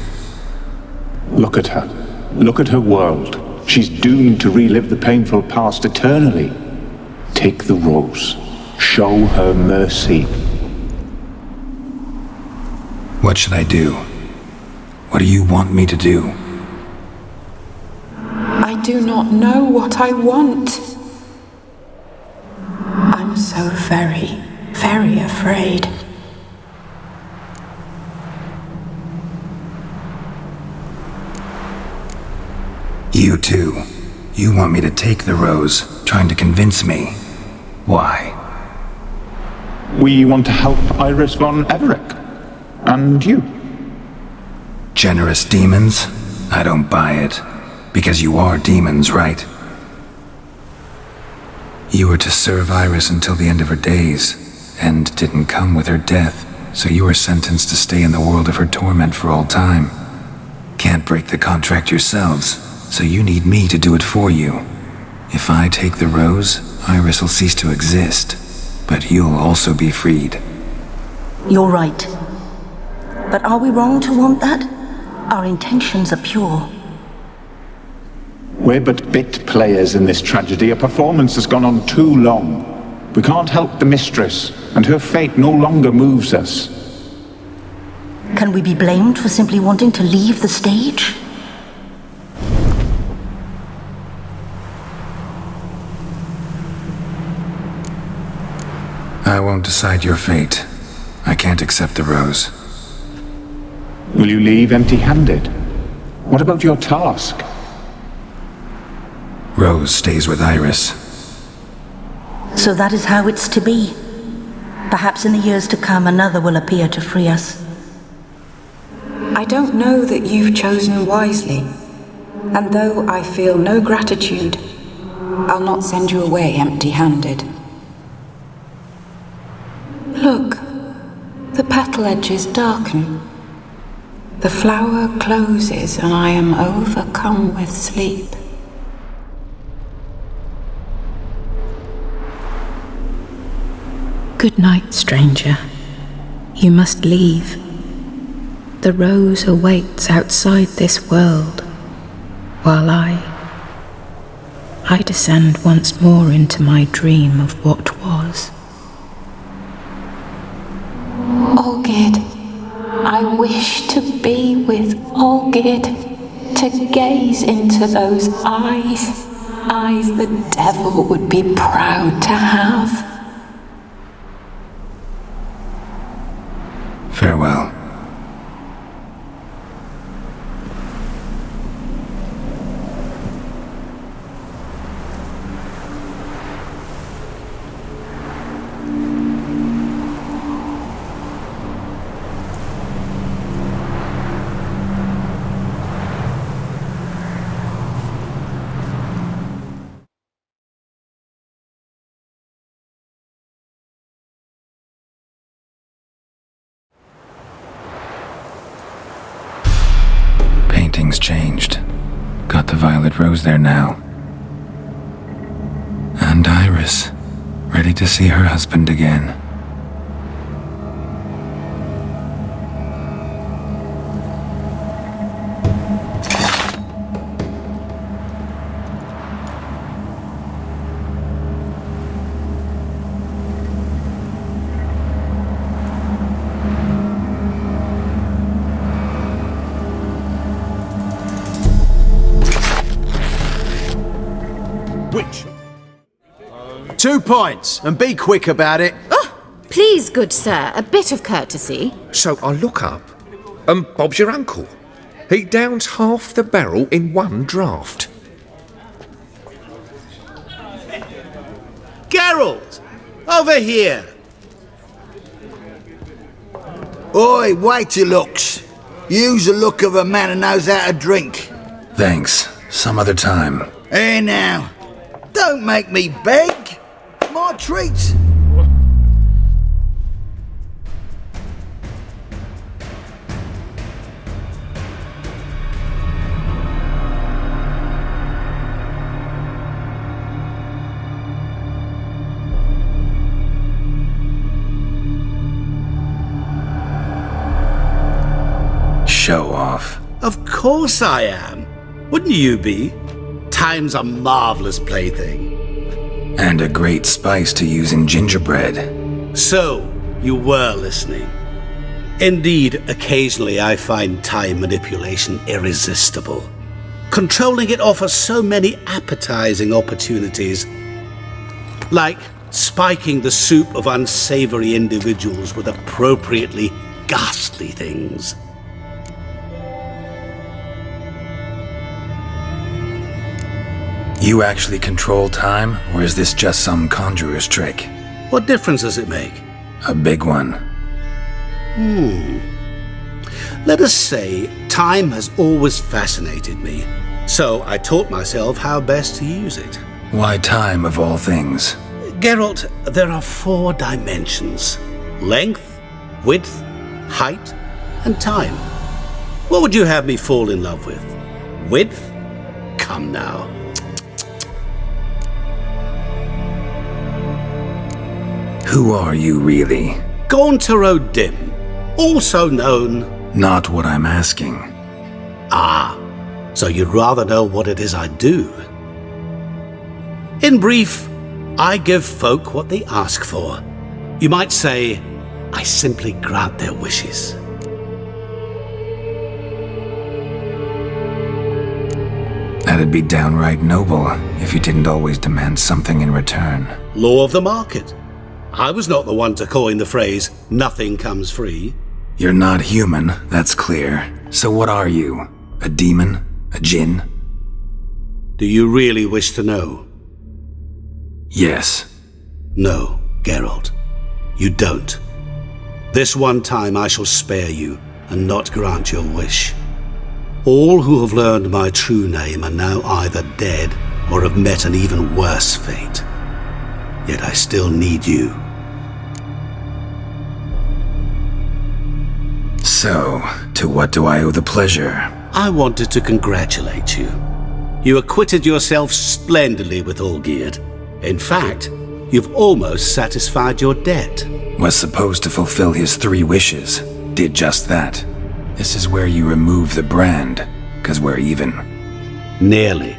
Look at her. Look at her world. She's doomed to relive the painful past eternally. Take the rose. Show her mercy. What should I do? What do you want me to do? I do not know what I want. I'm so very, very afraid. You too. You want me to take the rose, trying to convince me. Why? We want to help Iris von Everec. And you. Generous demons? I don't buy it. Because you are demons, right? You were to serve Iris until the end of her days. End didn't come with her death, so you were sentenced to stay in the world of her torment for all time. Can't break the contract yourselves, so you need me to do it for you. If I take the rose, Iris will cease to exist, but you'll also be freed. You're right. But are we wrong to want that? Our intentions are pure. We're but bit players in this tragedy. A performance has gone on too long. We can't help the mistress, and her fate no longer moves us. Can we be blamed for simply wanting to leave the stage? I won't decide your fate. I can't accept the rose. Will you leave empty-handed? What about your task? Rose stays with Iris. So that is how it's to be. Perhaps in the years to come another will appear to free us. I don't know that you've chosen wisely, and though I feel no gratitude, I'll not send you away empty-handed. Look, the petal edges darken. The flower closes and I am overcome with sleep. Good night, stranger. You must leave. The rose awaits outside this world, while I descend once more into my dream of what was. Olgierd, I wish to be with Olgierd, to gaze into those eyes the devil would be proud to have. Farewell. Painting's changed. Got the violet rose there now. And Iris, ready to see her husband again. Which? 2 points, and be quick about it. Oh, please, good sir, a bit of courtesy. So I look up, and Bob's your uncle. He downs half the barrel in one draught. Geralt! Over here! Oi, wait your looks. Use the look of a man who knows how to drink. Thanks. Some other time. Here now. Don't make me beg. My treat. Show off. Of course I am. Wouldn't you be? Time's a marvelous plaything. And a great spice to use in gingerbread. So, you were listening. Indeed, occasionally I find time manipulation irresistible. Controlling it offers so many appetizing opportunities. Like spiking the soup of unsavory individuals with appropriately ghastly things. You actually control time, or is this just some conjurer's trick? What difference does it make? A big one. Let us say time has always fascinated me, so I taught myself how best to use it. Why time, of all things? Geralt, there are 4 dimensions. Length, width, height, and time. What would you have me fall in love with? Width? Come now. Who are you, really? Gaunter O'Dimm, also known... Not what I'm asking. Ah, so you'd rather know what it is I do. In brief, I give folk what they ask for. You might say, I simply grant their wishes. That'd be downright noble if you didn't always demand something in return. Law of the market. I was not the one to coin the phrase, nothing comes free. You're not human, that's clear. So what are you? A demon? A djinn? Do you really wish to know? Yes. No, Geralt. You don't. This one time I shall spare you and not grant your wish. All who have learned my true name are now either dead or have met an even worse fate. Yet I still need you. So, to what do I owe the pleasure? I wanted to congratulate you. You acquitted yourself splendidly with Olgierd. In fact, you've almost satisfied your debt. Was supposed to fulfill his 3 wishes. Did just that. This is where you remove the brand, 'cause we're even. Nearly.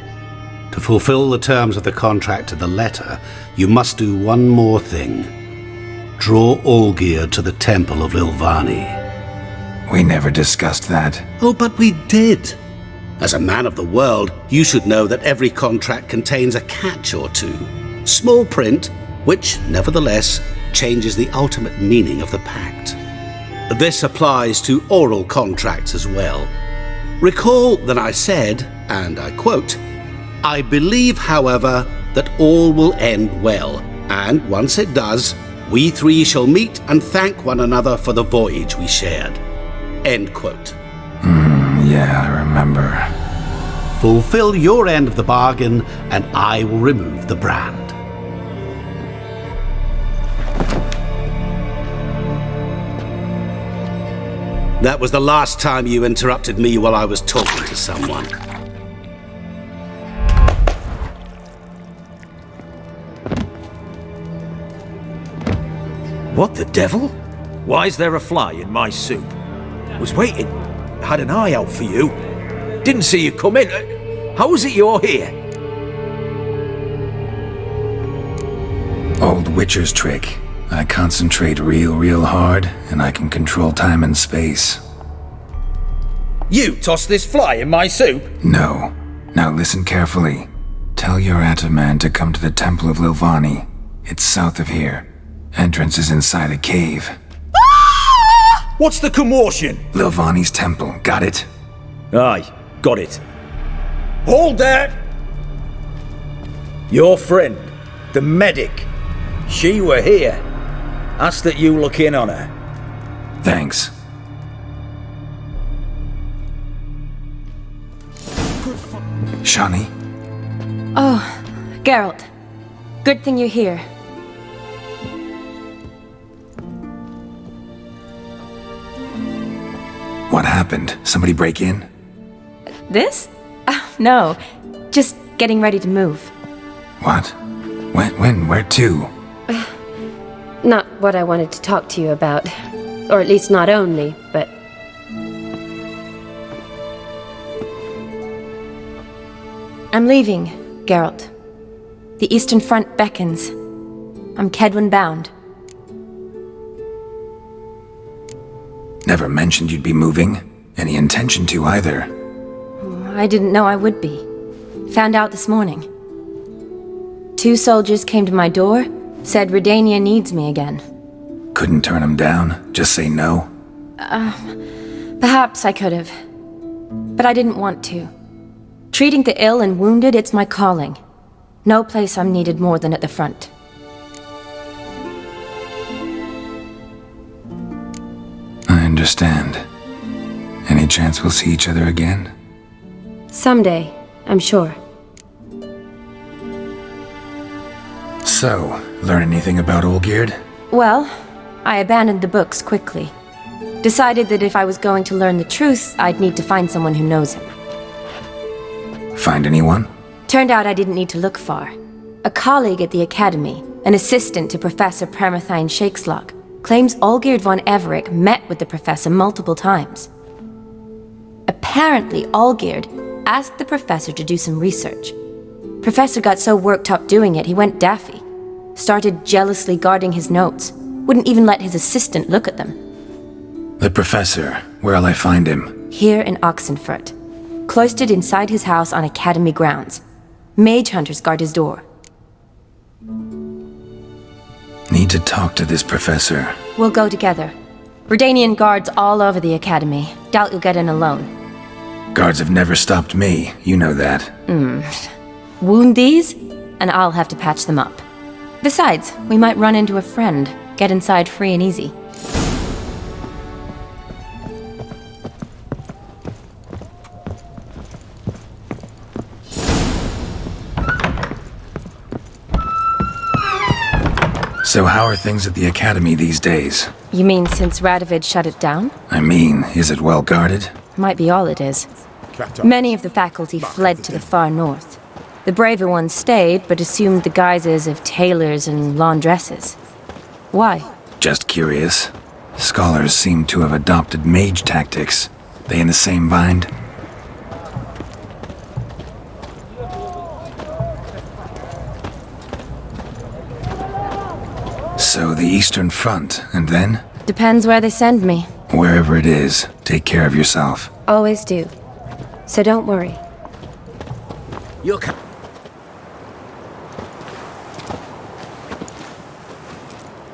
To fulfill the terms of the contract to the letter, you must do one more thing. Draw Olgierd to the temple of Lilvani. We never discussed that. Oh, but we did. As a man of the world, you should know that every contract contains a catch or two. Small print, which, nevertheless, changes the ultimate meaning of the pact. This applies to oral contracts as well. Recall that I said, and I quote, "I believe, however, that all will end well, and once it does, we 3 shall meet and thank one another for the voyage we shared." End quote. Yeah, I remember. Fulfill your end of the bargain, and I will remove the brand. That was the last time you interrupted me while I was talking to someone. What the devil? Why is there a fly in my soup? Was waiting. Had an eye out for you. Didn't see you come in. How is it you're here? Old Witcher's trick. I concentrate real hard, and I can control time and space. You tossed this fly in my soup? No. Now listen carefully. Tell your Ataman to come to the Temple of Lilvani. It's south of here. Entrance is inside a cave. What's the commotion? Lilvani's temple, got it? Aye, got it. Hold there! Your friend, the medic, she were here. Asked that you look in on her. Thanks. Shani? Oh, Geralt. Good thing you're here. What happened? Somebody break in? This? No. Just getting ready to move. What? When? Where to? Not what I wanted to talk to you about. Or at least not only, but... I'm leaving, Geralt. The Eastern Front beckons. I'm Kedwin bound. Never mentioned you'd be moving. Any intention to either. I didn't know I would be. Found out this morning. 2 soldiers came to my door, said Redania needs me again. Couldn't turn them down? Just say no? Perhaps I could have. But I didn't want to. Treating the ill and wounded, it's my calling. No place I'm needed more than at the front. I understand. Any chance we'll see each other again? Someday, I'm sure. So, learn anything about Olgierd? Well, I abandoned the books quickly. Decided that if I was going to learn the truth, I'd need to find someone who knows him. Find anyone? Turned out I didn't need to look far. A colleague at the Academy, an assistant to Professor Permathine Shakeslog, claims Olgierd von Everec met with the professor multiple times. Apparently, Olgierd asked the professor to do some research. Professor got so worked up doing it, he went daffy. Started jealously guarding his notes. Wouldn't even let his assistant look at them. The professor. Where'll I find him? Here in Oxenfurt. Cloistered inside his house on Academy grounds. Mage hunters guard his door. Need to talk to this professor. We'll go together. Redanian guards all over the Academy. Doubt you'll get in alone. Guards have never stopped me. You know that. Wound these, and I'll have to patch them up. Besides, we might run into a friend. Get inside free and easy. So how are things at the Academy these days? You mean since Radovid shut it down? I mean, is it well guarded? Might be all it is. Many of the faculty fled to the far north. The braver ones stayed, but assumed the guises of tailors and laundresses. Why? Just curious. Scholars seem to have adopted mage tactics. They in the same bind? So the Eastern Front, and then? Depends where they send me. Wherever it is, take care of yourself. Always do. So don't worry. You're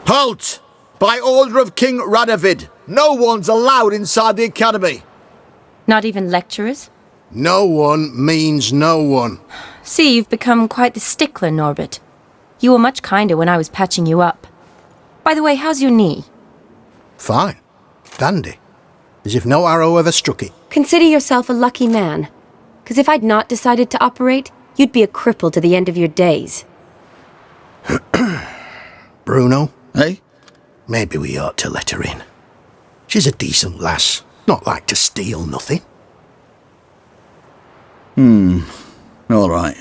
Halt! By order of King Radovid, no one's allowed inside the academy. Not even lecturers? No one means no one. See, you've become quite the stickler, Norbert. You were much kinder when I was patching you up. By the way, how's your knee? Fine. Dandy. As if no arrow ever struck it. Consider yourself a lucky man. Because if I'd not decided to operate, you'd be a cripple to the end of your days. Bruno, eh? Maybe we ought to let her in. She's a decent lass. Not like to steal nothing. All right.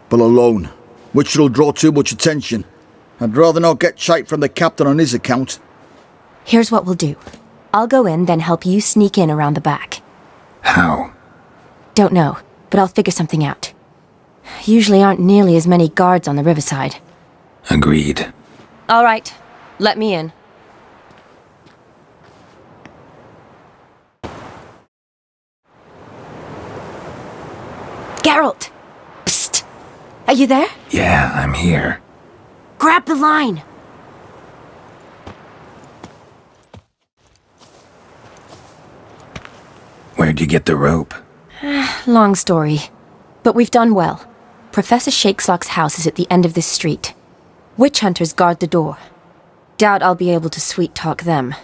But alone, which will draw too much attention. I'd rather not get shite from the captain on his account. Here's what we'll do. I'll go in, then help you sneak in around the back. How? Don't know, but I'll figure something out. Usually aren't nearly as many guards on the riverside. Agreed. All right, let me in. Geralt! Psst! Are you there? Yeah, I'm here. Grab the line! Where'd you get the rope? Long story. But we've done well. Professor Shakeslock's house is at the end of this street. Witch hunters guard the door. Doubt I'll be able to sweet-talk them.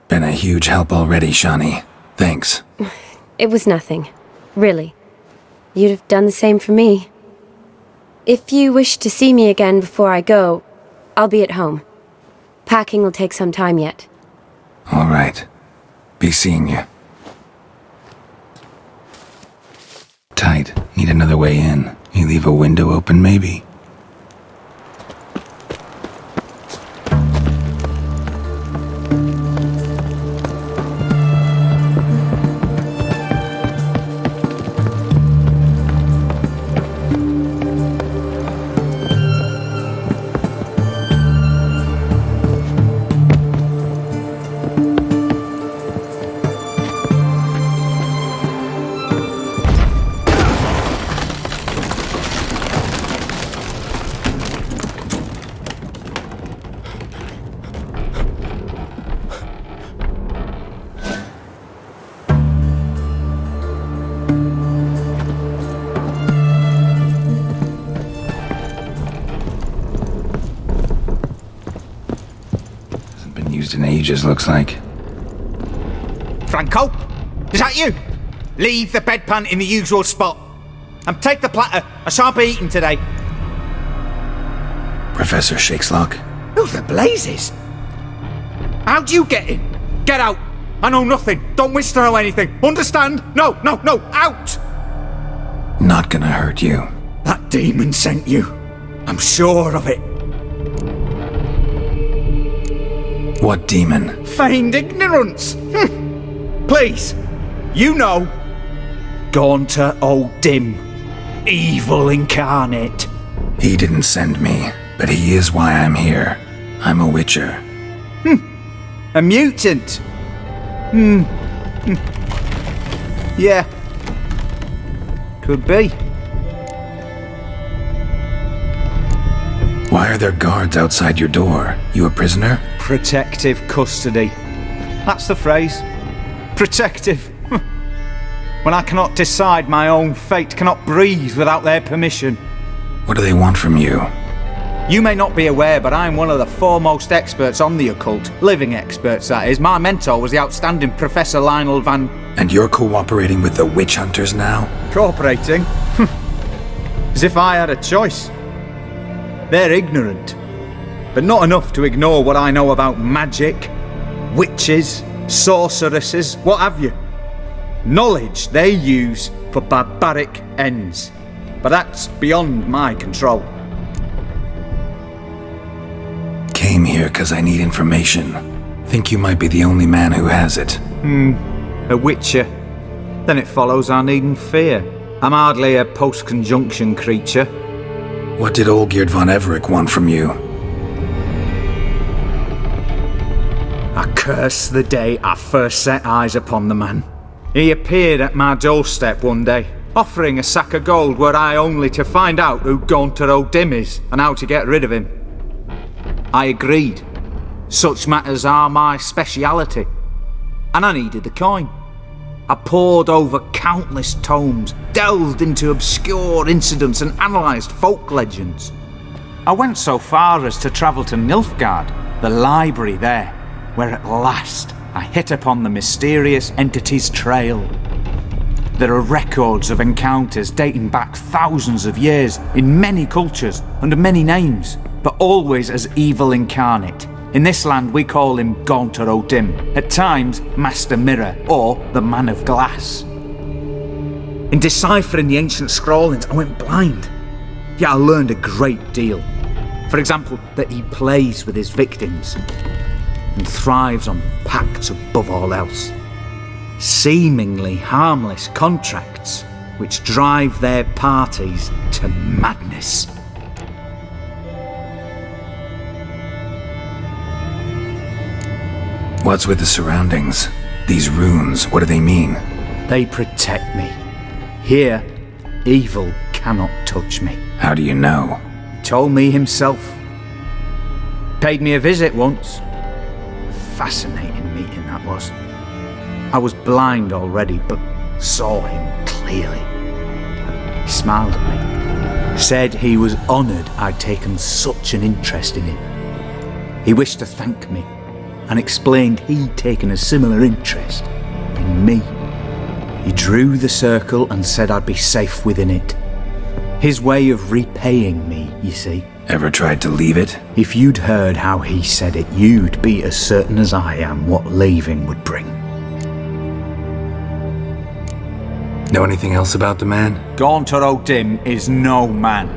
Been a huge help already, Shani. Thanks. It was nothing. Really. You'd have done the same for me. If you wish to see me again before I go, I'll be at home. Packing will take some time yet. All right. Be seeing you. Tight. Need another way in. You leave a window open, maybe? In ages, looks like. Franco? Is that you? Leave the bedpan in the usual spot. And take the platter. I shan't be eating today. Professor Shakeslock? Who the blazes? How'd you get in? Get out. I know nothing. Don't wish to know anything. Understand? No, no, no. Out! Not gonna hurt you. That demon sent you. I'm sure of it. What demon? Feigned ignorance. Please, you know. Gaunter O'Dimm. Evil incarnate. He didn't send me, but he is why I'm here. I'm a witcher. A mutant. Yeah. Could be. Why are there guards outside your door? You a prisoner? Protective custody. That's the phrase. Protective. When I cannot decide my own fate, cannot breathe without their permission. What do they want from you? You may not be aware, but I'm one of the foremost experts on the occult. Living experts, that is. My mentor was the outstanding Professor Lionel Van... And you're cooperating with the witch hunters now? Cooperating? As if I had a choice. They're ignorant, but not enough to ignore what I know about magic, witches, sorceresses, what have you. Knowledge they use for barbaric ends. But that's beyond my control. Came here because I need information. Think you might be the only man who has it. A witcher. Then it follows I needn't fear. I'm hardly a post-conjunction creature. What did Olgierd von Everec want from you? I curse the day I first set eyes upon the man. He appeared at my doorstep one day, offering a sack of gold were I only to find out who Gaunter O'Dimm is and how to get rid of him. I agreed. Such matters are my speciality. And I needed the coin. I pored over countless tomes, delved into obscure incidents and analysed folk legends. I went so far as to travel to Nilfgaard, the library there, where at last I hit upon the mysterious entity's trail. There are records of encounters dating back thousands of years in many cultures under many names, but always as evil incarnate. In this land we call him Gaunter O'Dimm, at times Master Mirror or the Man of Glass. In deciphering the ancient scrawlings I went blind, yet I learned a great deal. For example, that he plays with his victims and thrives on pacts above all else. Seemingly harmless contracts which drive their parties to madness. What's with the surroundings? These runes, what do they mean? They protect me. Here, evil cannot touch me. How do you know? He told me himself. Paid me a visit once. A fascinating meeting that was. I was blind already, but saw him clearly. He smiled at me. Said he was honoured I'd taken such an interest in him. He wished to thank me and explained he'd taken a similar interest in me. He drew the circle and said I'd be safe within it. His way of repaying me, you see. Ever tried to leave it? If you'd heard how he said it, you'd be as certain as I am what leaving would bring. Know anything else about the man? Gaunter O'Dimm is no man.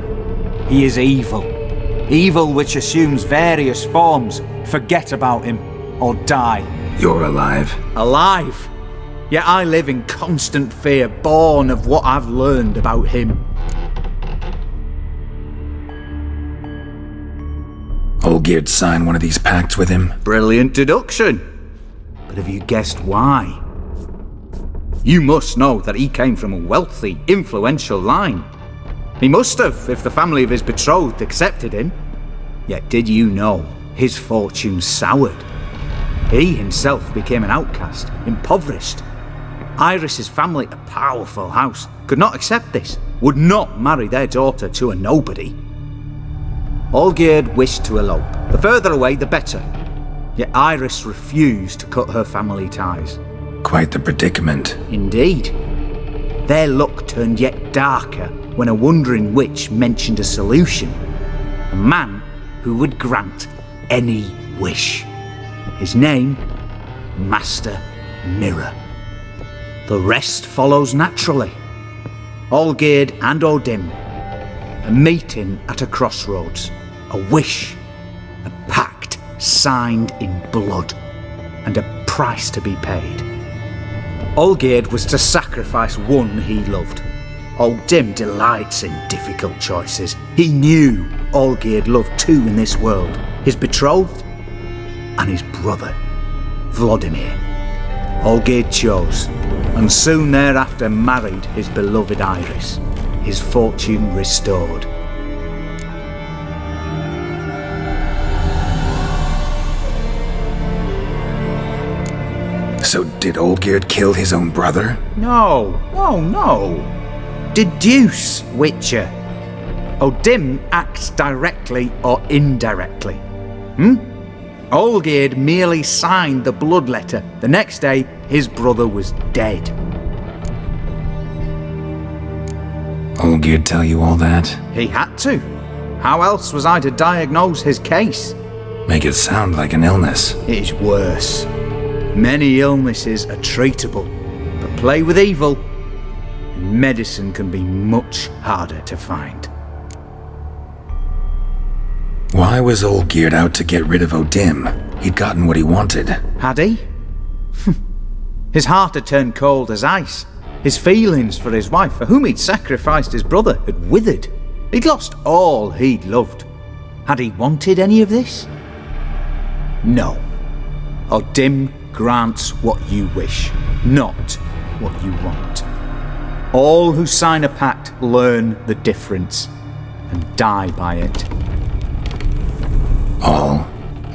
He is evil. Evil which assumes various forms. Forget about him, or die. You're alive? Alive! Yet I live in constant fear, born of what I've learned about him. Olgierd signed one of these pacts with him? Brilliant deduction. But have you guessed why? You must know that he came from a wealthy, influential line. He must have, if the family of his betrothed accepted him. Yet did you know his fortune soured? He himself became an outcast, impoverished. Iris's family, a powerful house, could not accept this, would not marry their daughter to a nobody. Olgierd wished to elope. The further away, the better. Yet Iris refused to cut her family ties. Quite the predicament. Indeed. Their luck turned yet darker when a wandering witch mentioned a solution. A man who would grant any wish. His name, Master Mirror. The rest follows naturally. Olgierd and O'Dimm. A meeting at a crossroads. A wish. A pact signed in blood. And a price to be paid. Olgierd was to sacrifice one he loved. O'Dimm delights in difficult choices. He knew Olgierd loved two in this world. His betrothed and his brother, Vladimir. Olgierd chose, and soon thereafter married his beloved Iris, his fortune restored. So did Olgierd kill his own brother? No. Deduce, Witcher. O'Dimm acts directly or indirectly. Olgierd merely signed the blood letter. The next day, his brother was dead. Olgierd tell you all that? He had to. How else was I to diagnose his case? Make it sound like an illness. It is worse. Many illnesses are treatable, but play with evil, and medicine can be much harder to find. Why was Olgierd out to get rid of O'Dimm? He'd gotten what he wanted. Had he? His heart had turned cold as ice. His feelings for his wife, for whom he'd sacrificed his brother, had withered. He'd lost all he'd loved. Had he wanted any of this? No. O'Dimm grants what you wish, not what you want. All who sign a pact learn the difference and die by it. All?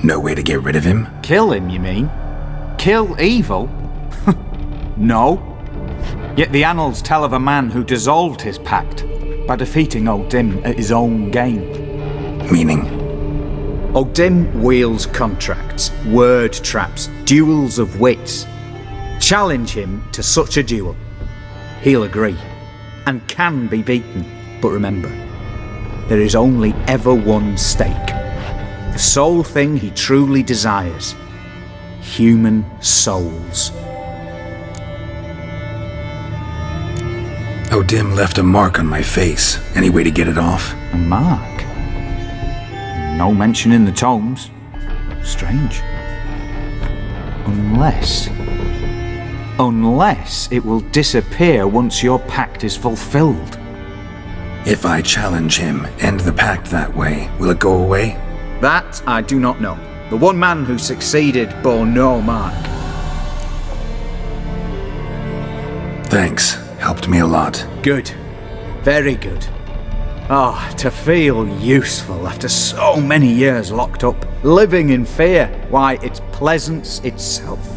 No way to get rid of him? Kill him, you mean? Kill evil? No. Yet the annals tell of a man who dissolved his pact by defeating O'Dimm at his own game. Meaning? O'Dimm wields contracts, word traps, duels of wits. Challenge him to such a duel. He'll agree, and can be beaten. But remember, there is only ever one stake. The sole thing he truly desires. Human souls. O'Dimm left a mark on my face. Any way to get it off? A mark? No mention in the tomes. Strange. Unless it will disappear once your pact is fulfilled. If I challenge him, end the pact that way, will it go away? That I do not know. The one man who succeeded bore no mark. Thanks. Helped me a lot. Good. Very good. Oh, to feel useful after so many years locked up, living in fear. Why, it's pleasance itself.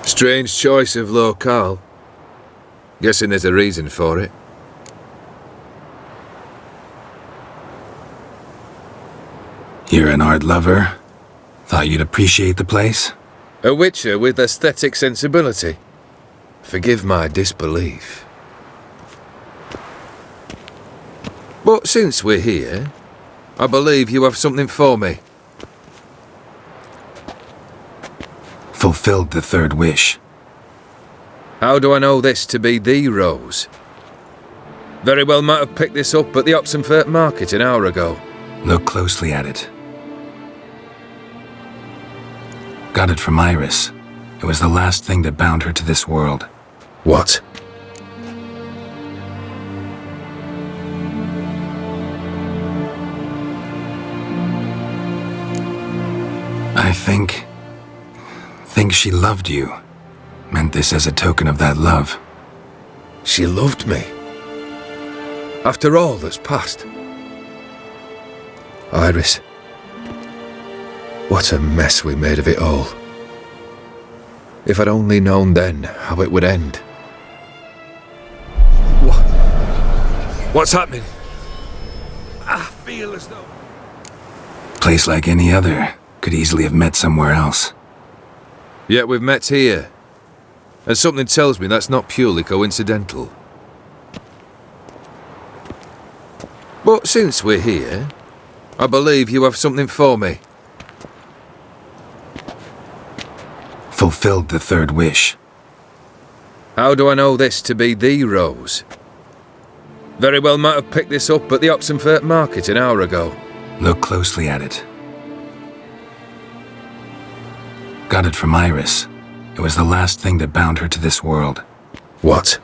Strange choice of locale. Guessing there's a reason for it. You're an art lover? Thought you'd appreciate the place? A witcher with aesthetic sensibility. Forgive my disbelief. But since we're here, I believe you have something for me. Fulfilled the third wish. How do I know this to be the rose? Very well might have picked this up at the Oxenfurt market an hour ago. Look closely at it. Got it from Iris. It was the last thing that bound her to this world. What? I think she loved you. Meant this as a token of that love. She loved me? After all that's passed? Iris, what a mess we made of it all. If I'd only known then how it would end. What's happening? I feel as though... Place like any other. Could easily have met somewhere else. Yet we've met here. And something tells me that's not purely coincidental. But since we're here, I believe you have something for me. Fulfilled the third wish. How do I know this to be the rose? Very well might have picked this up at the Oxenfurt market an hour ago. Look closely at it. Got it from Iris. It was the last thing that bound her to this world. What?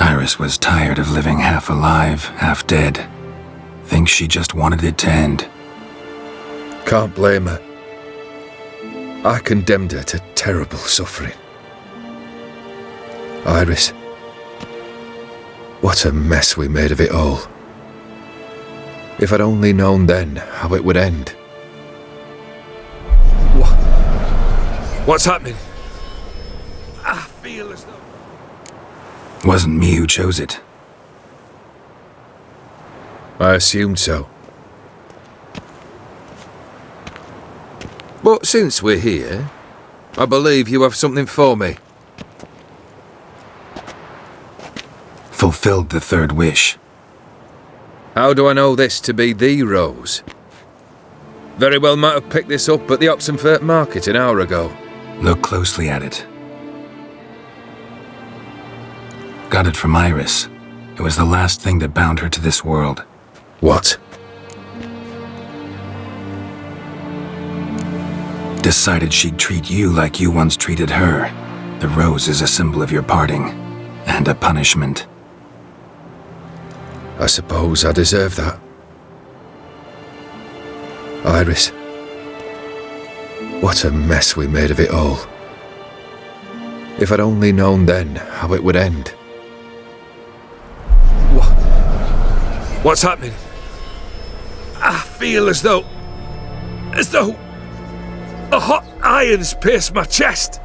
Iris was tired of living half alive, half dead. Thinks she just wanted it to end. Can't blame her. I condemned her to terrible suffering. Iris, what a mess we made of it all. If I'd only known then how it would end. What's happening? I feel as though... Wasn't me who chose it. I assumed so. But since we're here, I believe you have something for me. Fulfilled the third wish. How do I know this to be the rose? Very well might have picked this up at the Oxenfurt market an hour ago. Look closely at it. Got it from Iris. It was the last thing that bound her to this world. What? Decided she'd treat you like you once treated her. The rose is a symbol of your parting, and a punishment. I suppose I deserve that. Iris, what a mess we made of it all. If I'd only known then how it would end. What's happening? I feel as though a hot iron's pierced my chest.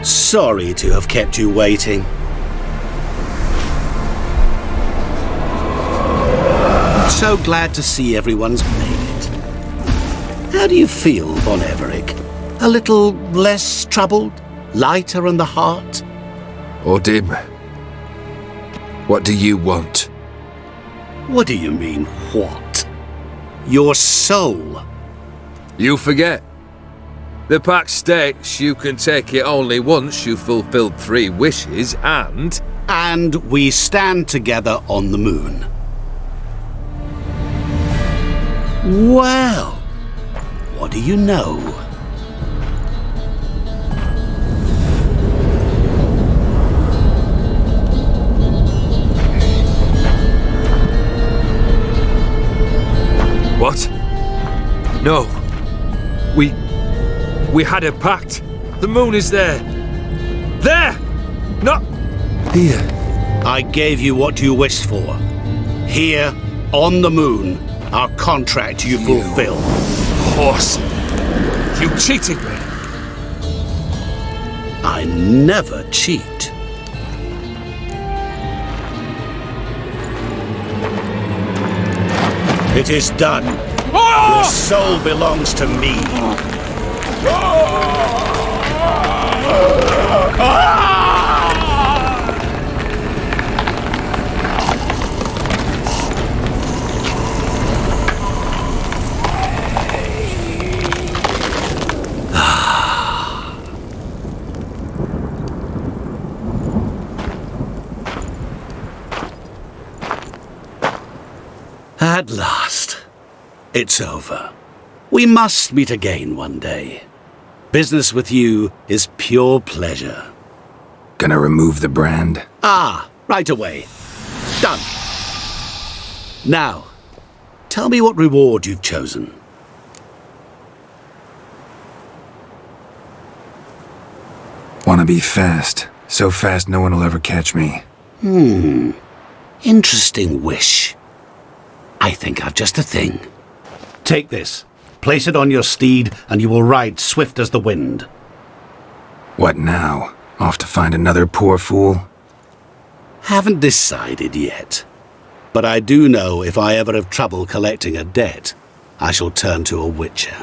Sorry to have kept you waiting. So glad to see everyone's made it. How do you feel, von Everec? A little less troubled? Lighter in the heart? O'Dimm, what do you want? What do you mean, what? Your soul. You forget. The pact states you can take it only once you've fulfilled 3 wishes and... And we stand together on the moon. Well, what do you know? What? No. We had a pact. The moon is there. There! Not here. I gave you what you wished for. Here, on the moon, our contract you fulfill. Horse! You cheated me! I never cheat. It is done. Your soul belongs to me. At last, it's over. We must meet again one day. Business with you is pure pleasure. Gonna remove the brand? Ah, right away. Done. Now, tell me what reward you've chosen. Wanna be fast. So fast no one will ever catch me. Interesting wish. I think I've just the thing. Take this. Place it on your steed, and you will ride swift as the wind. What now? Off to find another poor fool? Haven't decided yet. But I do know if I ever have trouble collecting a debt, I shall turn to a witcher.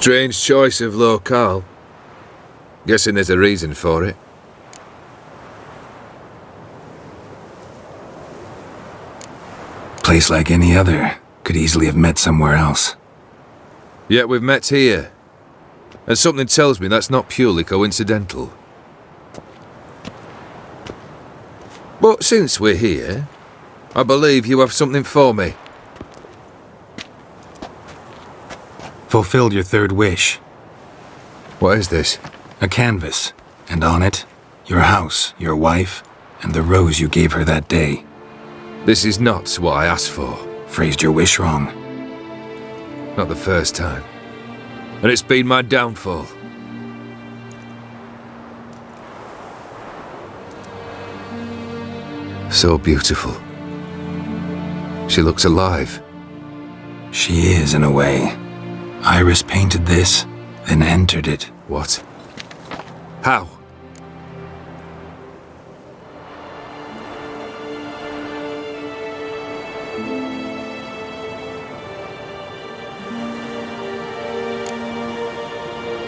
Strange choice of locale. Guessing there's a reason for it. Place like any other. Could easily have met somewhere else. Yet we've met here. And something tells me that's not purely coincidental. But since we're here, I believe you have something for me. Fulfilled your third wish. What is this? A canvas. And on it, your house, your wife, and the rose you gave her that day. This is not what I asked for. Phrased your wish wrong. Not the first time. And it's been my downfall. So beautiful. She looks alive. She is, in a way. Iris painted this, then entered it. What? How?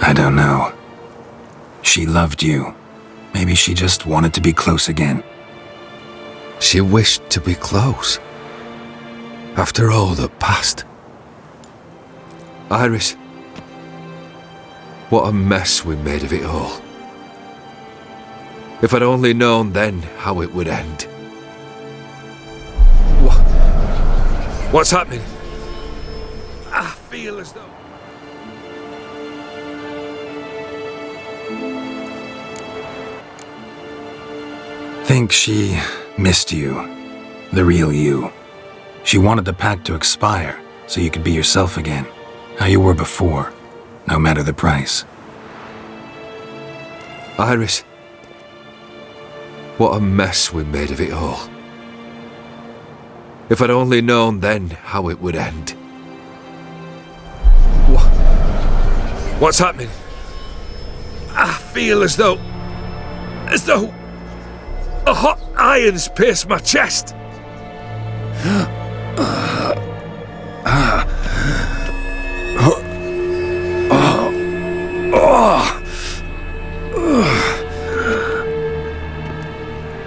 I don't know. She loved you. Maybe she just wanted to be close again. She wished to be close. After all that passed. Iris. What a mess we made of it all. If I'd only known then how it would end. What's happening? I feel as though... Think she missed you. The real you. She wanted the pact to expire, so you could be yourself again. How you were before, no matter the price. Iris. What a mess we made of it all. If I'd only known then how it would end. What's happening? I feel as though a hot iron's pierced my chest.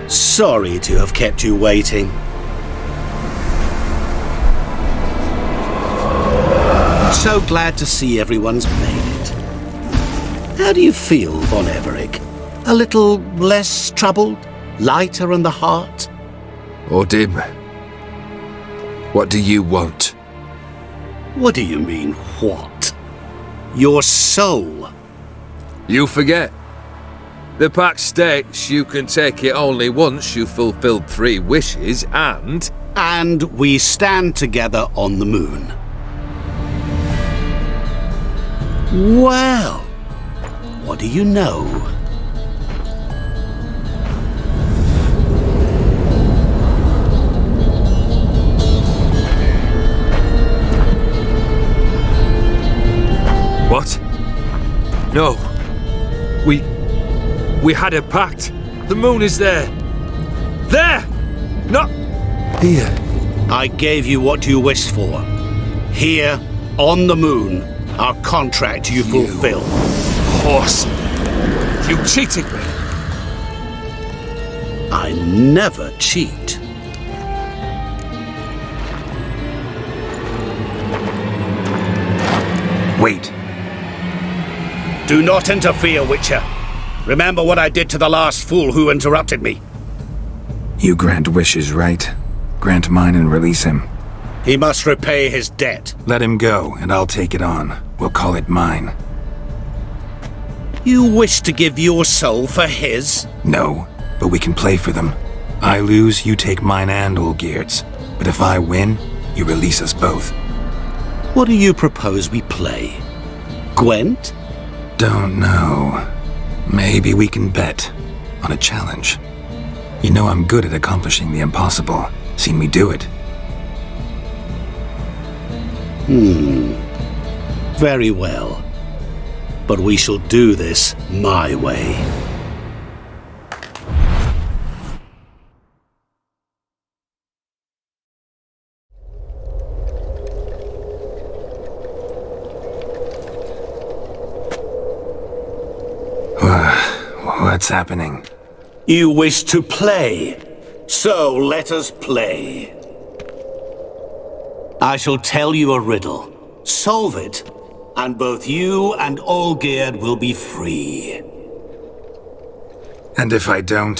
Sorry to have kept you waiting. So glad to see everyone's made it. How do you feel, von Everec? A little less troubled? Lighter in the heart? O'Dimm, what do you want? What do you mean, what? Your soul. You forget. The pact states you can take it only once you've fulfilled 3 wishes and... And we stand together on the moon. Well, what do you know? What? No. We had a pact. The moon is there. There! Not here. I gave you what you wished for. Here, on the moon, our contract you fulfill. Horse. You cheated me. I never cheat. Wait. Do not interfere, Witcher. Remember what I did to the last fool who interrupted me. You grant wishes, right? Grant mine and release him. He must repay his debt. Let him go, and I'll take it on. We'll call it mine. You wish to give your soul for his? No, but we can play for them. I lose, you take mine and Olgierd's. But if I win, you release us both. What do you propose we play? Gwent? Don't know. Maybe we can bet on a challenge. You know I'm good at accomplishing the impossible. Seen me do it. Very well. But we shall do this my way. What's happening? You wish to play, so let us play. I shall tell you a riddle. Solve it, and both you and Olgierd will be free. And if I don't?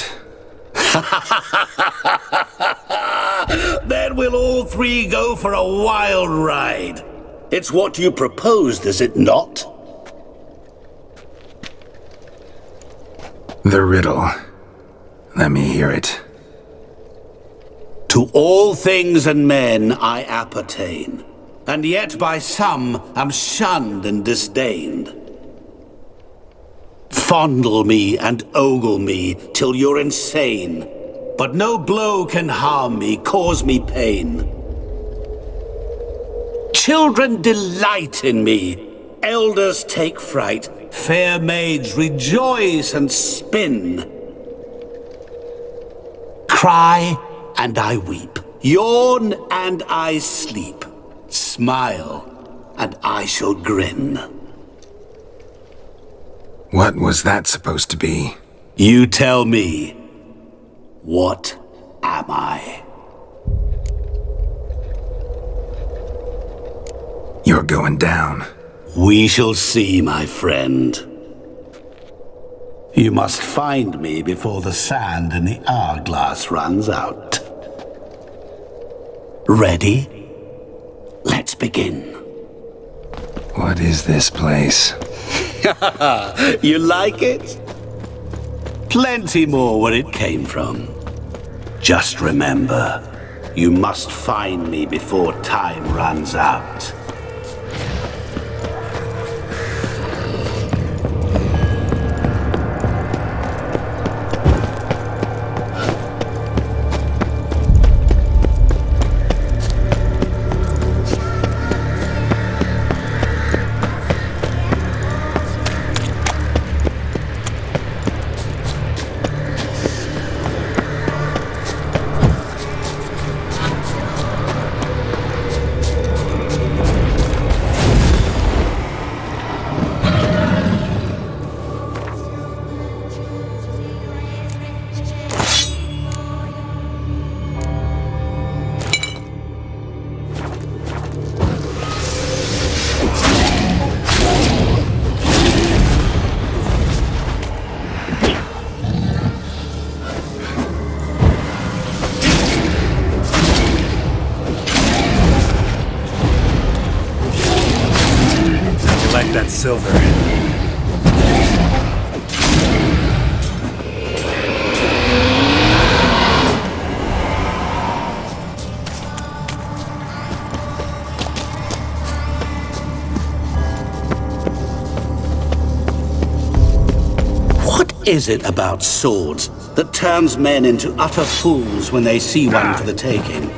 Then we'll all three go for a wild ride. It's what you proposed, is it not? The riddle. Let me hear it. To all things and men I appertain, and yet by some am shunned and disdained. Fondle me and ogle me till you're insane, but no blow can harm me, cause me pain. Children delight in me, elders take fright, fair maids rejoice and spin. Cry and I weep, yawn and I sleep, smile and I shall grin. What was that supposed to be? You tell me. What am I? You're going down. We shall see, my friend. You must find me before the sand in the hourglass runs out. Ready? Let's begin. What is this place? You like it? Plenty more where it came from. Just remember, you must find me before time runs out. That silver. What is it about swords that turns men into utter fools when they see one for the taking?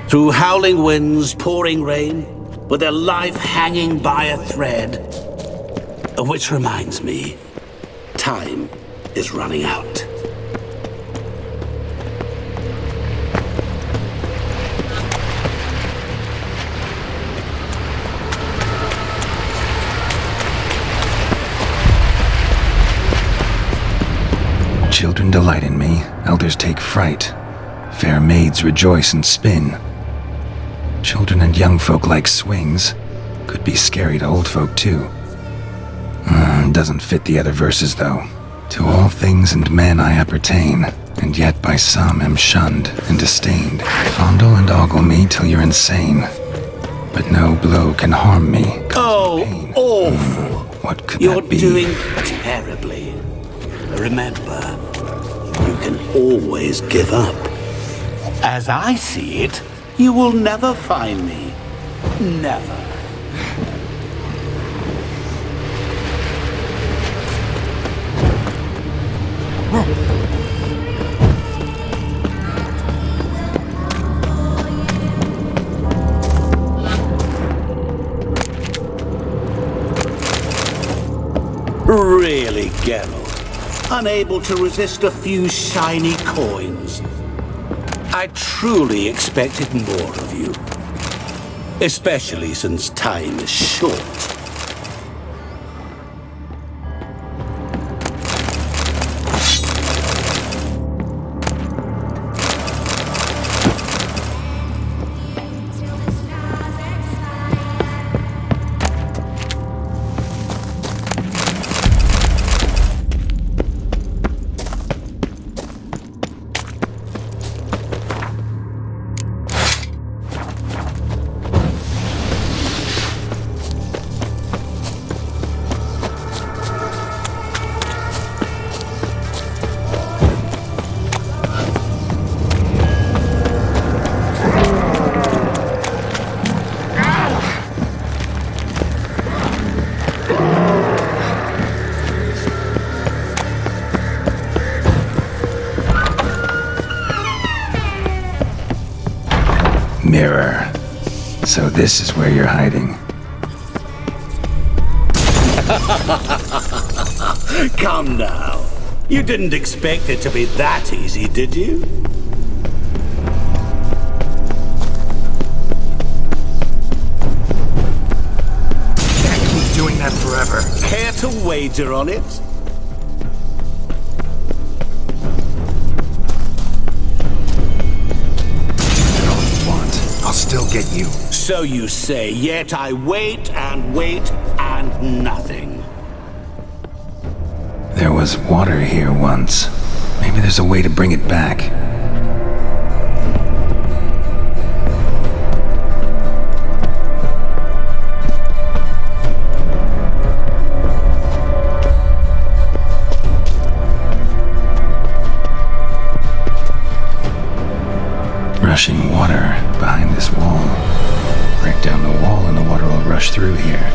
Through howling winds, pouring rain, with their life hanging by a thread. Which reminds me, time is running out. Children delight in me, elders take fright. Fair maids rejoice and spin. Children and young folk like swings. Could be scary to old folk too. Doesn't fit the other verses though. To all things and men I appertain, and yet by some am shunned and disdained. Fondle and ogle me till you're insane, but no blow can harm me. Oh, pain. awful. What could You're that be? doing terribly. Remember, you can always give up. As I see it, you will never find me. Never. Really, Geralt? Unable to resist a few shiny coins? I truly expected more of you. Especially since time is short. Mirror. So this is where you're hiding. Come now. You didn't expect it to be that easy, did you? Can't keep doing that forever. Care to wager on it? I'll still get you. So you say, yet I wait and wait and nothing. There was water here once. Maybe there's a way to bring it back. Rushing water behind this wall. Break down the wall and the water will rush through here.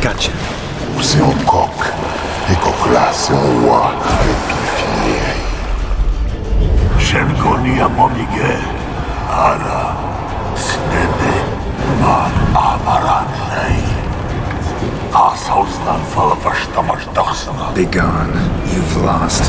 Gotcha. C'est un coq. Et coq-là, c'est un roi avec une filière. J'en connais à mon égard. Ara, snede, man amaranlei. Ashausnan fala vashtamar dagsana. Be gone. You've lost.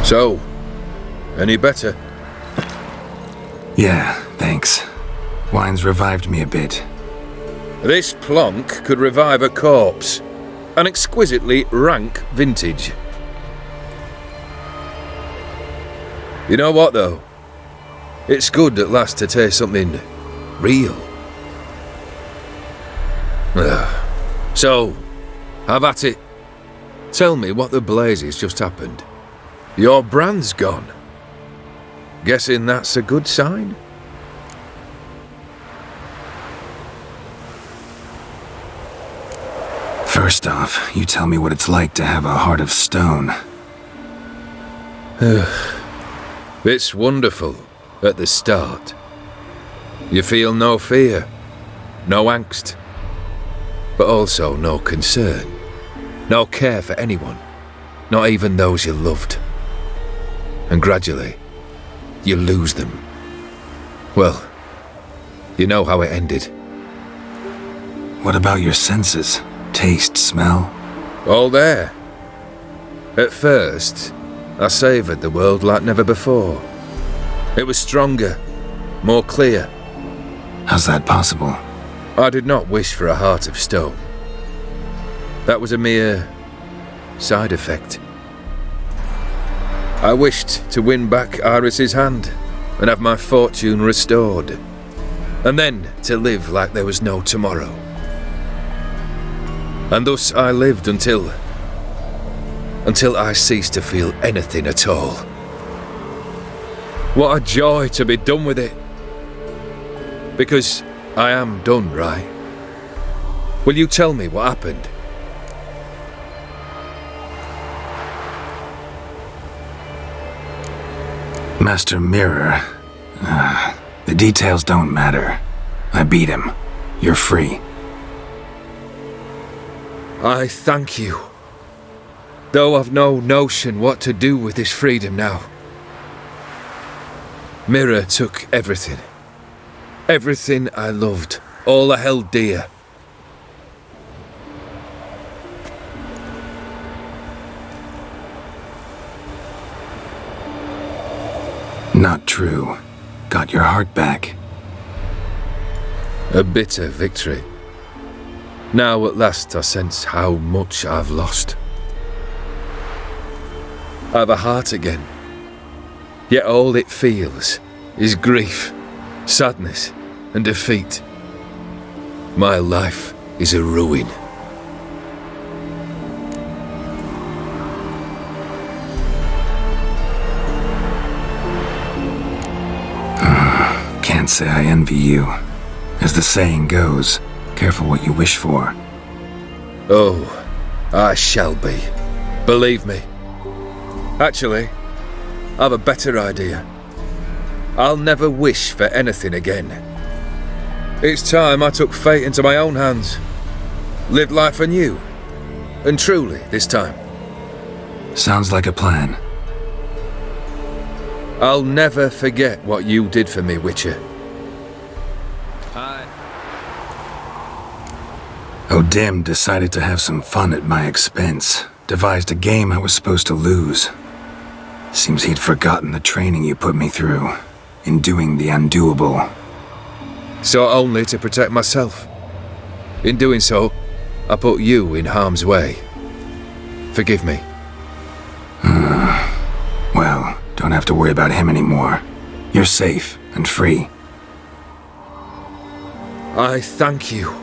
So, any better? Yeah, thanks. Wine's revived me a bit. This plonk could revive a corpse. An exquisitely rank vintage. You know what, though? It's good at last to taste something real. So, have at it. Tell me what the blazes just happened. Your brand's gone. Guessing that's a good sign? First off, you tell me what it's like to have a heart of stone. It's wonderful at the start. You feel no fear, no angst, but also no concern, no care for anyone, not even those you loved. And gradually, you lose them. Well, you know how it ended. What about your senses? Taste, smell? All there. At first, I savoured the world like never before. It was stronger, more clear. How's that possible? I did not wish for a heart of stone. That was a mere side effect. I wished to win back Iris's hand and have my fortune restored, and then to live like there was no tomorrow. And thus I lived until I ceased to feel anything at all. What a joy to be done with it. Because I am done, right? Will you tell me what happened? Master Mirror. The details don't matter. I beat him. You're free. I thank you. Though I've no notion what to do with this freedom now. Mirror took everything. Everything I loved. All I held dear. Not true. Got your heart back. A bitter victory. Now at last I sense how much I've lost. I've a heart again. Yet all it feels is grief, sadness, and defeat. My life is a ruin. Can't say I envy you. As the saying goes, careful what you wish for. Oh, I shall be. Believe me. Actually, I've a better idea. I'll never wish for anything again. It's time I took fate into my own hands. Lived life anew. And truly, this time. Sounds like a plan. I'll never forget what you did for me, Witcher. O'Dimm decided to have some fun at my expense. Devised a game I was supposed to lose. Seems he'd forgotten the training you put me through. In doing the undoable. So only to protect myself. In doing so, I put you in harm's way. Forgive me. Well, don't have to worry about him anymore. You're safe and free. I thank you.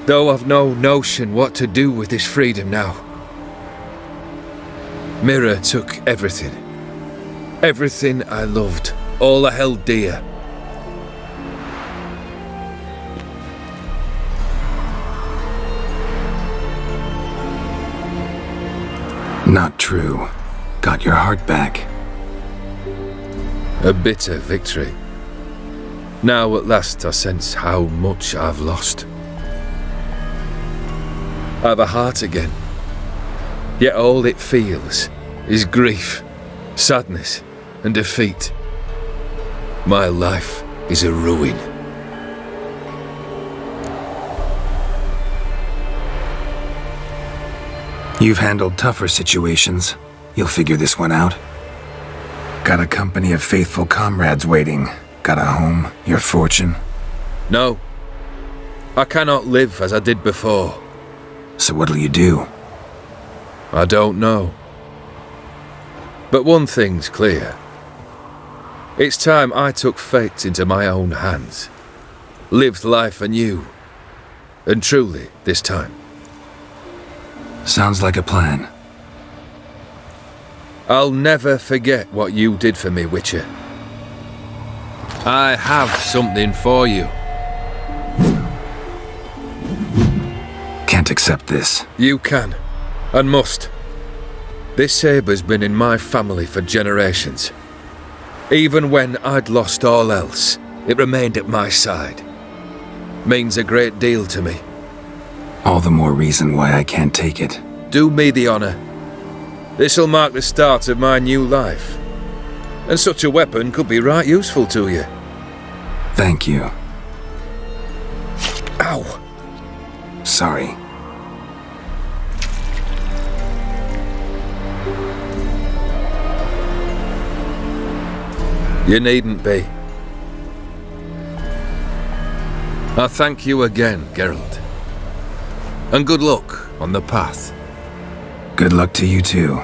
Though I've no notion what to do with this freedom now. Mira took everything. Everything I loved. All I held dear. Not true. Got your heart back. A bitter victory. Now at last I sense how much I've lost. I've a heart again. Yet all it feels is grief, sadness, and defeat. My life is a ruin. You've handled tougher situations. You'll figure this one out. Got a company of faithful comrades waiting. Got a home, your fortune. No. I cannot live as I did before. So what'll you do? I don't know. But one thing's clear. It's time I took fate into my own hands. Lived life anew. And truly, this time. Sounds like a plan. I'll never forget what you did for me, Witcher. I have something for you. Can't accept this. You can, and must. This sabre's been in my family for generations. Even when I'd lost all else, it remained at my side. Means a great deal to me. All the more reason why I can't take it. Do me the honor. This'll mark the start of my new life. And such a weapon could be right useful to you. Thank you. Ow! Sorry. You needn't be. I thank you again, Geralt. And good luck on the path. Good luck to you too.